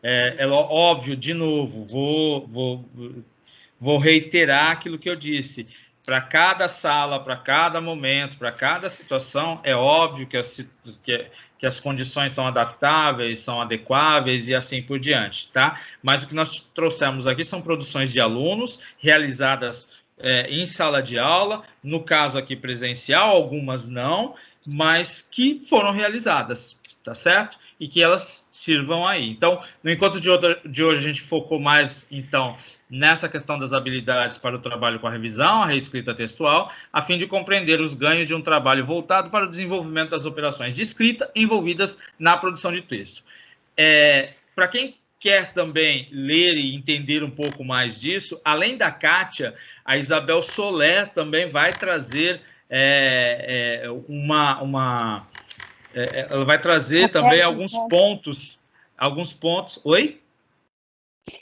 É óbvio, de novo, vou reiterar aquilo que eu disse. Para cada sala, para cada momento, para cada situação, é óbvio que as condições são adaptáveis, são adequáveis e assim por diante, tá? Mas o que nós trouxemos aqui são produções de alunos realizadas em sala de aula, no caso aqui presencial, algumas não, mas que foram realizadas, tá certo? E que elas sirvam aí. Então, no encontro de hoje, a gente focou mais, então, nessa questão das habilidades para o trabalho com a revisão, a reescrita textual, a fim de compreender os ganhos de um trabalho voltado para o desenvolvimento das operações de escrita envolvidas na produção de texto. Para quem quer também ler e entender um pouco mais disso, além da Kátia, a Isabel Soler também vai trazer ela vai trazer também alguns pontos. Oi?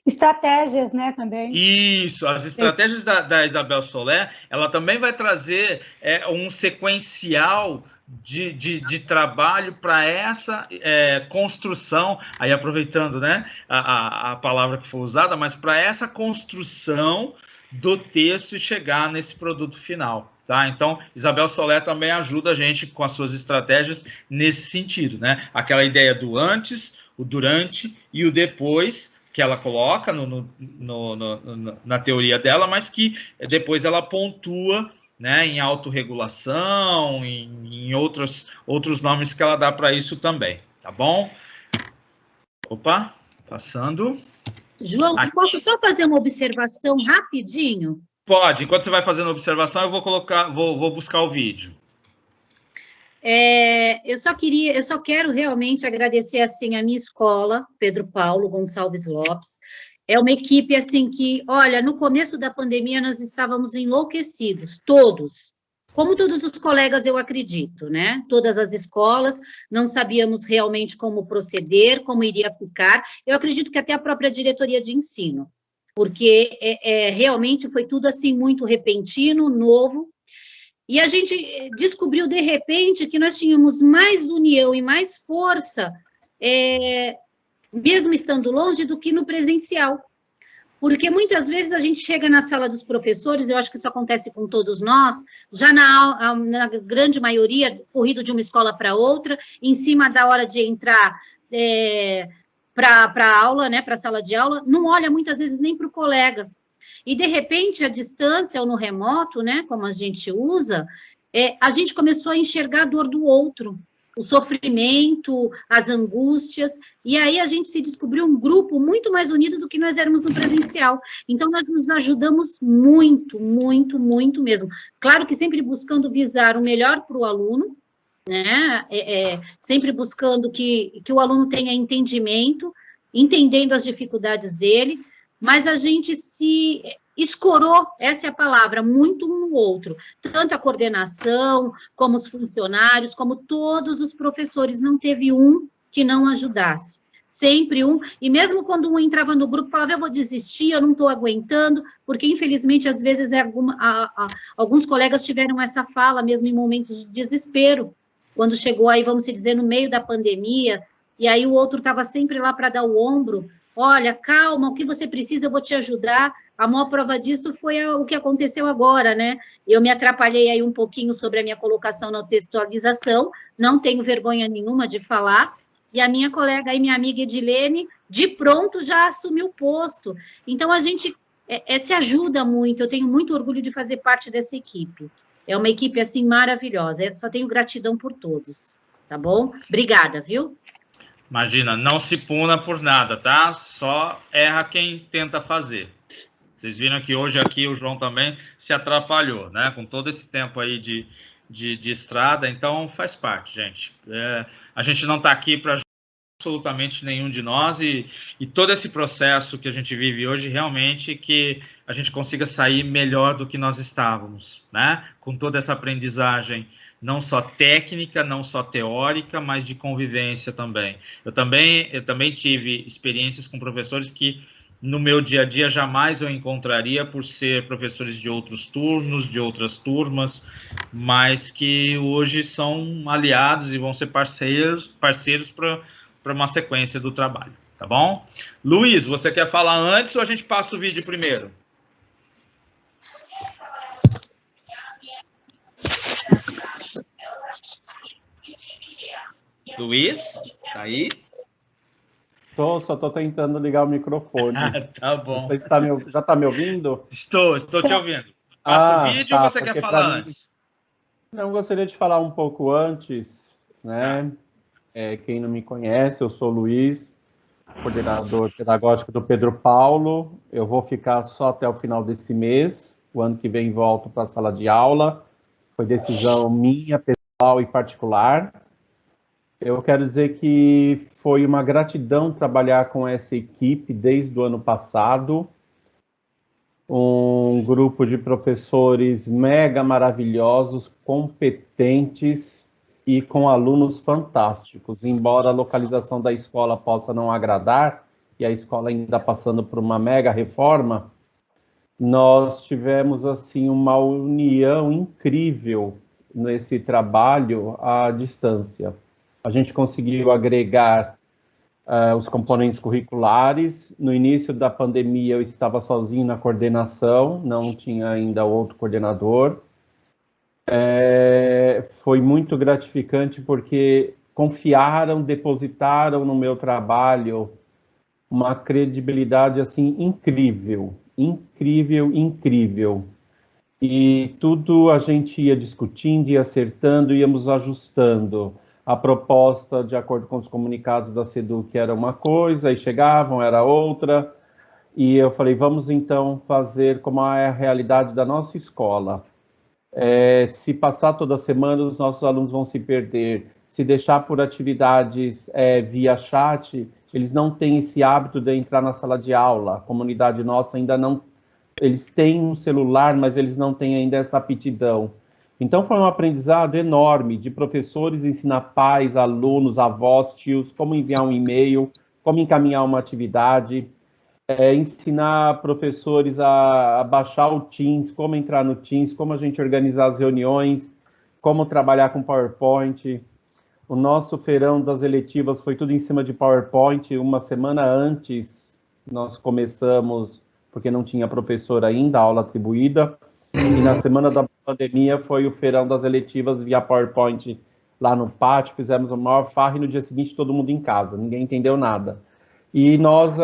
Estratégias, né, também. Isso, as estratégias da Isabel Soler, ela também vai trazer um sequencial de trabalho para essa construção, aí aproveitando, né, a palavra que foi usada, mas para essa construção do texto e chegar nesse produto final. Tá? Então, Isabel Soler também ajuda a gente com as suas estratégias nesse sentido, né? Aquela ideia do antes, o durante e o depois, que ela coloca na teoria dela, mas que depois ela pontua, né, em autorregulação, em outros nomes que ela dá para isso também, tá bom? Opa, passando. João, aqui. Posso só fazer uma observação rapidinho? Pode, enquanto você vai fazendo a observação, eu vou buscar o vídeo. Eu só quero realmente agradecer, assim, a minha escola, Pedro Paulo Gonçalves Lopes. É uma equipe, assim, que, olha, no começo da pandemia nós estávamos enlouquecidos, todos. Como todos os colegas, eu acredito, né? Todas as escolas, não sabíamos realmente como proceder, como iria ficar. Eu acredito que até a própria diretoria de ensino, porque realmente foi tudo assim muito repentino, novo, e a gente descobriu de repente que nós tínhamos mais união e mais força, mesmo estando longe, do que no presencial. Porque muitas vezes a gente chega na sala dos professores, eu acho que isso acontece com todos nós, já na grande maioria, corrido de uma escola para outra, em cima da hora de entrar para a aula, né, para a sala de aula, não olha muitas vezes nem para o colega. E, de repente, à distância ou no remoto, né, como a gente usa, a gente começou a enxergar a dor do outro, o sofrimento, as angústias, e aí a gente se descobriu um grupo muito mais unido do que nós éramos no presencial. Então, nós nos ajudamos muito, muito, muito mesmo. Claro que sempre buscando visar o melhor para o aluno, né? Sempre buscando que o aluno tenha entendimento, entendendo as dificuldades dele, mas a gente se escorou, essa é a palavra, muito um no outro, tanto a coordenação, como os funcionários, como todos os professores, não teve um que não ajudasse, sempre um, e mesmo quando um entrava no grupo, falava, eu vou desistir, eu não estou aguentando, porque infelizmente, às vezes, alguns colegas tiveram essa fala, mesmo em momentos de desespero, quando chegou aí, vamos dizer, no meio da pandemia, e aí o outro estava sempre lá para dar o ombro, olha, calma, o que você precisa, eu vou te ajudar. A maior prova disso foi o que aconteceu agora, né? Eu me atrapalhei aí um pouquinho sobre a minha colocação na textualização, não tenho vergonha nenhuma de falar, e a minha colega aí, minha amiga Edilene, de pronto já assumiu o posto. Então, a gente se ajuda muito, eu tenho muito orgulho de fazer parte dessa equipe. É uma equipe, assim, maravilhosa, eu só tenho gratidão por todos, tá bom? Obrigada, viu? Imagina, não se puna por nada, tá? Só erra quem tenta fazer. Vocês viram que hoje aqui o João também se atrapalhou, né? Com todo esse tempo aí de estrada, então faz parte, gente. A gente não está aqui para absolutamente nenhum de nós e todo esse processo que a gente vive hoje, realmente, que a gente consiga sair melhor do que nós estávamos, né? Com toda essa aprendizagem, não só técnica, não só teórica, mas de convivência também. Eu também tive experiências com professores que, no meu dia a dia, jamais eu encontraria por ser professores de outros turnos, de outras turmas, mas que hoje são aliados e vão ser parceiros para uma sequência do trabalho, tá bom? Luiz, você quer falar antes ou a gente passa o vídeo primeiro? Luiz, tá aí? Só estou tentando ligar o microfone. Tá bom. Você já está me ouvindo? Estou te ouvindo. Passa o vídeo, tá, ou você quer falar antes? Não, gostaria de falar um pouco antes, né? Quem não me conhece, eu sou o Luiz, coordenador pedagógico do Pedro Paulo. Eu vou ficar só até o final desse mês. O ano que vem volto para a sala de aula. Foi decisão minha, pessoal e particular. Eu quero dizer que foi uma gratidão trabalhar com essa equipe desde o ano passado. Um grupo de professores mega maravilhosos, competentes e com alunos fantásticos. Embora a localização da escola possa não agradar, e a escola ainda passando por uma mega reforma, nós tivemos assim uma união incrível nesse trabalho à distância. A gente conseguiu agregar os componentes curriculares. No início da pandemia, eu estava sozinho na coordenação, não tinha ainda outro coordenador. Foi muito gratificante porque confiaram, depositaram no meu trabalho uma credibilidade assim incrível, incrível, incrível. E tudo a gente ia discutindo, ia acertando, íamos ajustando. A proposta, de acordo com os comunicados da SEDUC, era uma coisa, aí chegavam, era outra. E eu falei, vamos então fazer como é a realidade da nossa escola. Se passar toda semana, os nossos alunos vão se perder. Se deixar por atividades via chat, eles não têm esse hábito de entrar na sala de aula. A comunidade nossa ainda não... Eles têm um celular, mas eles não têm ainda essa aptidão. Então, foi um aprendizado enorme de professores ensinar pais, alunos, avós, tios, como enviar um e-mail, como encaminhar uma atividade, ensinar professores a baixar o Teams, como entrar no Teams, como a gente organizar as reuniões, como trabalhar com PowerPoint. O nosso feirão das eletivas foi tudo em cima de PowerPoint. Uma semana antes, nós começamos, porque não tinha professor ainda, a aula atribuída. E na semana da pandemia foi o feirão das eletivas via PowerPoint lá no pátio, fizemos o maior farra e no dia seguinte todo mundo em casa, ninguém entendeu nada. E nós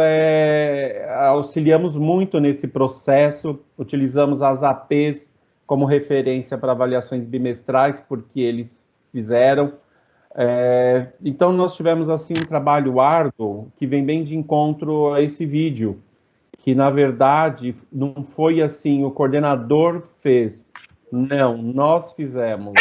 auxiliamos muito nesse processo, utilizamos as APs como referência para avaliações bimestrais, porque eles fizeram. Então nós tivemos assim um trabalho árduo que vem bem de encontro a esse vídeo, que, na verdade, não foi assim, o coordenador fez. Não, nós fizemos.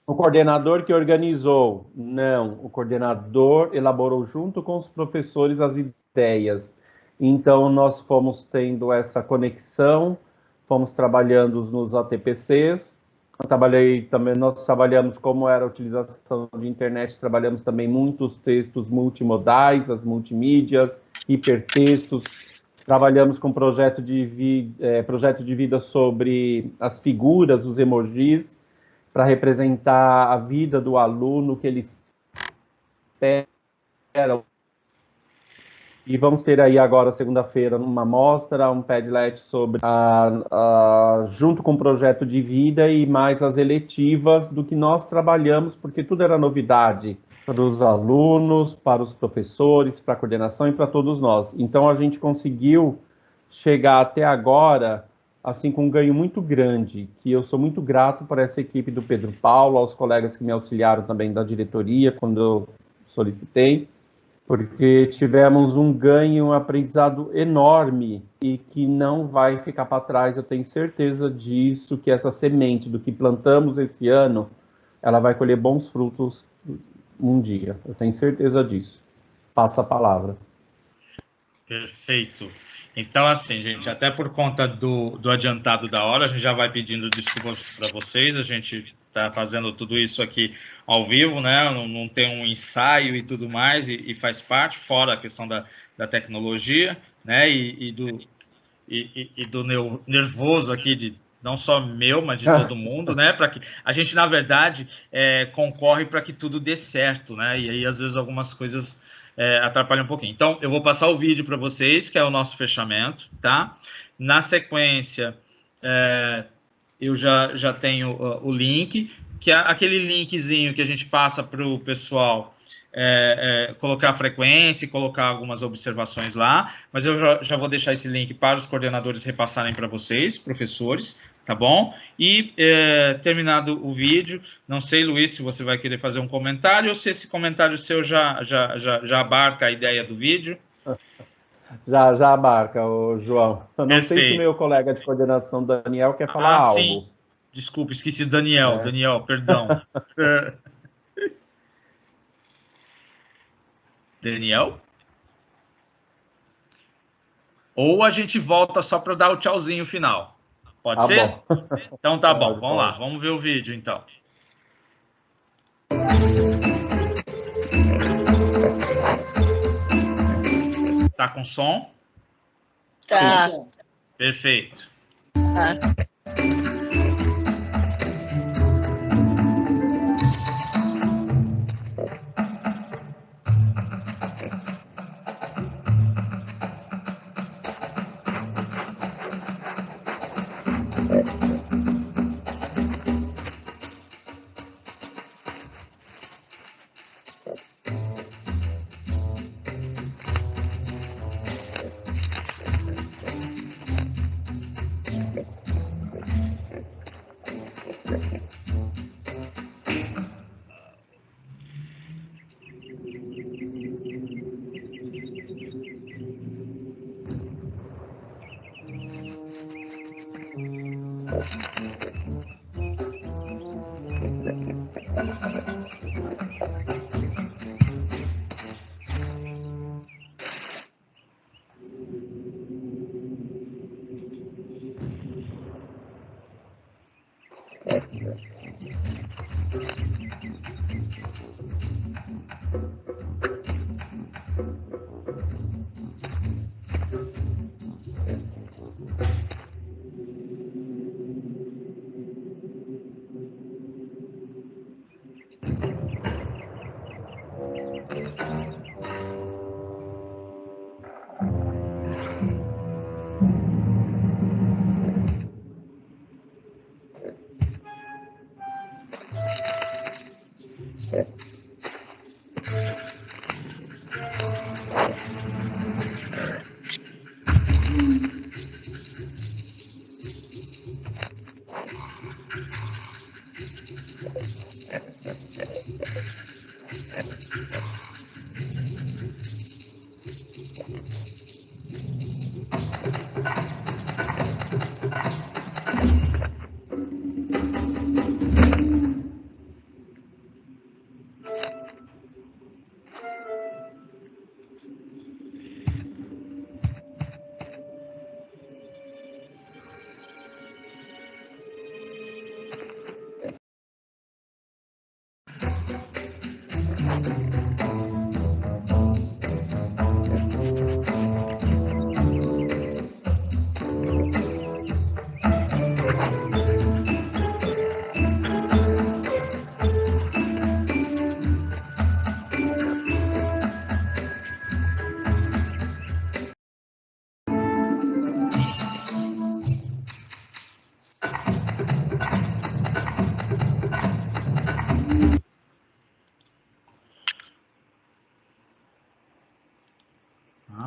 O coordenador que organizou, não, o coordenador elaborou junto com os professores as ideias. Então, nós fomos tendo essa conexão, fomos trabalhando nos ATPCs, nós trabalhamos como era a utilização de internet, trabalhamos também muitos textos multimodais, as multimídias, hipertextos, trabalhamos com projeto de vida sobre as figuras, os emojis, para representar a vida do aluno, que eles esperam. E vamos ter aí agora, segunda-feira, uma mostra, um Padlet sobre, junto com o projeto de vida e mais as eletivas do que nós trabalhamos, porque tudo era novidade para os alunos, para os professores, para a coordenação e para todos nós. Então, a gente conseguiu chegar até agora assim, com um ganho muito grande, que eu sou muito grato por essa equipe do Pedro Paulo, aos colegas que me auxiliaram também da diretoria, quando eu solicitei, porque tivemos um ganho, um aprendizado enorme e que não vai ficar para trás, eu tenho certeza disso, que essa semente do que plantamos esse ano, ela vai colher bons frutos um dia, eu tenho certeza disso. Passa a palavra. Perfeito. Então, assim, gente, até por conta do adiantado da hora, a gente já vai pedindo desculpas para vocês, a gente está fazendo tudo isso aqui ao vivo, né? Não tem um ensaio e tudo mais, e faz parte, fora a questão da tecnologia, né? E do nervoso aqui, de não só meu, mas de todo mundo, né? Para que a gente, na verdade, concorre para que tudo dê certo, né? E aí, às vezes, algumas coisas atrapalha um pouquinho. Então, eu vou passar o vídeo para vocês, que é o nosso fechamento, tá? Na sequência, eu já tenho o link, que é aquele linkzinho que a gente passa para o pessoal colocar a frequência e colocar algumas observações lá, mas eu já vou deixar esse link para os coordenadores repassarem para vocês, professores, tá bom? E terminado o vídeo, não sei, Luiz, se você vai querer fazer um comentário ou se esse comentário seu já abarca a ideia do vídeo. Já abarca, João. Eu não Perfeito. sei se meu colega de coordenação, Daniel, quer falar algo. Sim. Desculpa, esqueci Daniel. Daniel, perdão. Daniel? Ou a gente volta só para dar o tchauzinho final. Pode ser? Bom. Então tá bom, vamos lá, vamos ver o vídeo então. Tá com som? Tá. Perfeito. Tá.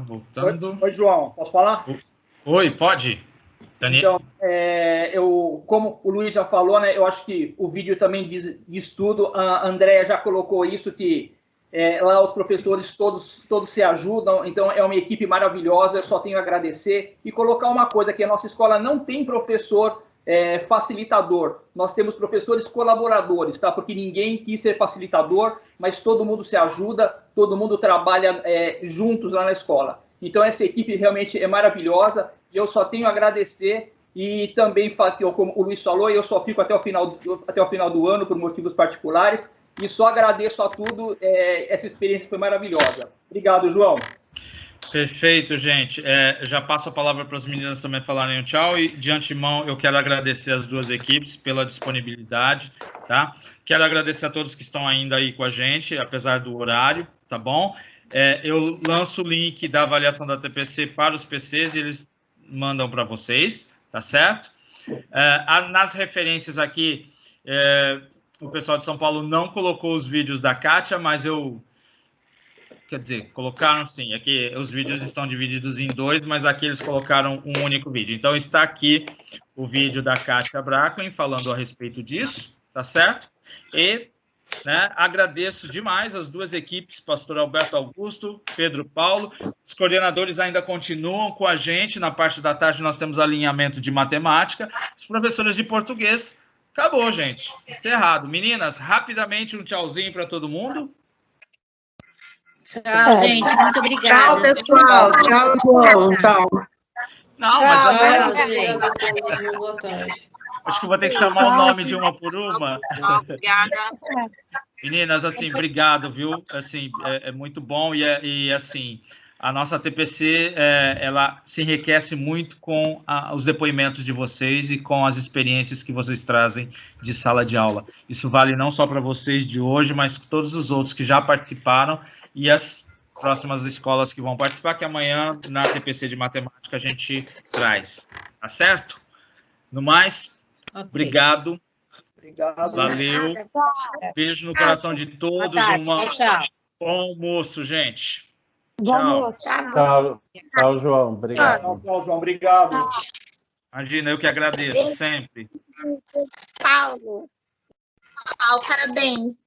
voltando. Oi, João, posso falar? Oi, pode. Daniel. Então, como o Luiz já falou, né, eu acho que o vídeo também diz tudo. A Andréia já colocou isso, que lá os professores todos se ajudam, então é uma equipe maravilhosa, eu só tenho a agradecer. E colocar uma coisa, que a nossa escola não tem professor facilitador, nós temos professores colaboradores, tá? Porque ninguém quis ser facilitador, mas todo mundo se ajuda, todo mundo trabalha juntos lá na escola. Então essa equipe realmente é maravilhosa, e eu só tenho a agradecer. E também, como o Luiz falou, eu só fico até o final do ano por motivos particulares, e só agradeço a tudo, essa experiência foi maravilhosa. Obrigado, João. Perfeito, gente. Já passo a palavra para as meninas também falarem um tchau, e de antemão eu quero agradecer as duas equipes pela disponibilidade, tá? Quero agradecer a todos que estão ainda aí com a gente, apesar do horário, tá bom? Eu lanço o link da avaliação da TPC para os PCs e eles mandam para vocês, tá certo? Nas referências aqui, o pessoal de São Paulo não colocou os vídeos da Kátia, mas quer dizer, colocaram sim. Aqui os vídeos estão divididos em dois, mas aqui eles colocaram um único vídeo. Então está aqui o vídeo da Kátia Bracklin falando a respeito disso, tá certo? E agradeço demais as duas equipes, pastor Alberto Augusto, Pedro Paulo. Os coordenadores ainda continuam com a gente. Na parte da tarde nós temos alinhamento de matemática. Os professores de português. Acabou, gente. Encerrado. Meninas, rapidamente um tchauzinho para todo mundo. Tchau, gente. Muito obrigada. Tchau, pessoal. Tchau, João. Tchau. Não, mas boa tarde. Acho que vou ter que chamar o nome de uma por uma. Obrigada. Meninas, assim, obrigado, viu? Assim, é muito bom e assim, a nossa TPC, ela se enriquece muito com os depoimentos de vocês e com as experiências que vocês trazem de sala de aula. Isso vale não só para vocês de hoje, mas todos os outros que já participaram e as próximas escolas que vão participar, que amanhã na TPC de matemática a gente traz. Tá certo? No mais, obrigado. Obrigado. Valeu. Beijo no coração de todos. Bom almoço, gente. Bom almoço. Tchau, João. Obrigado. Tchau, João. Obrigado. Imagina, eu que agradeço sempre. Paulo. Parabéns.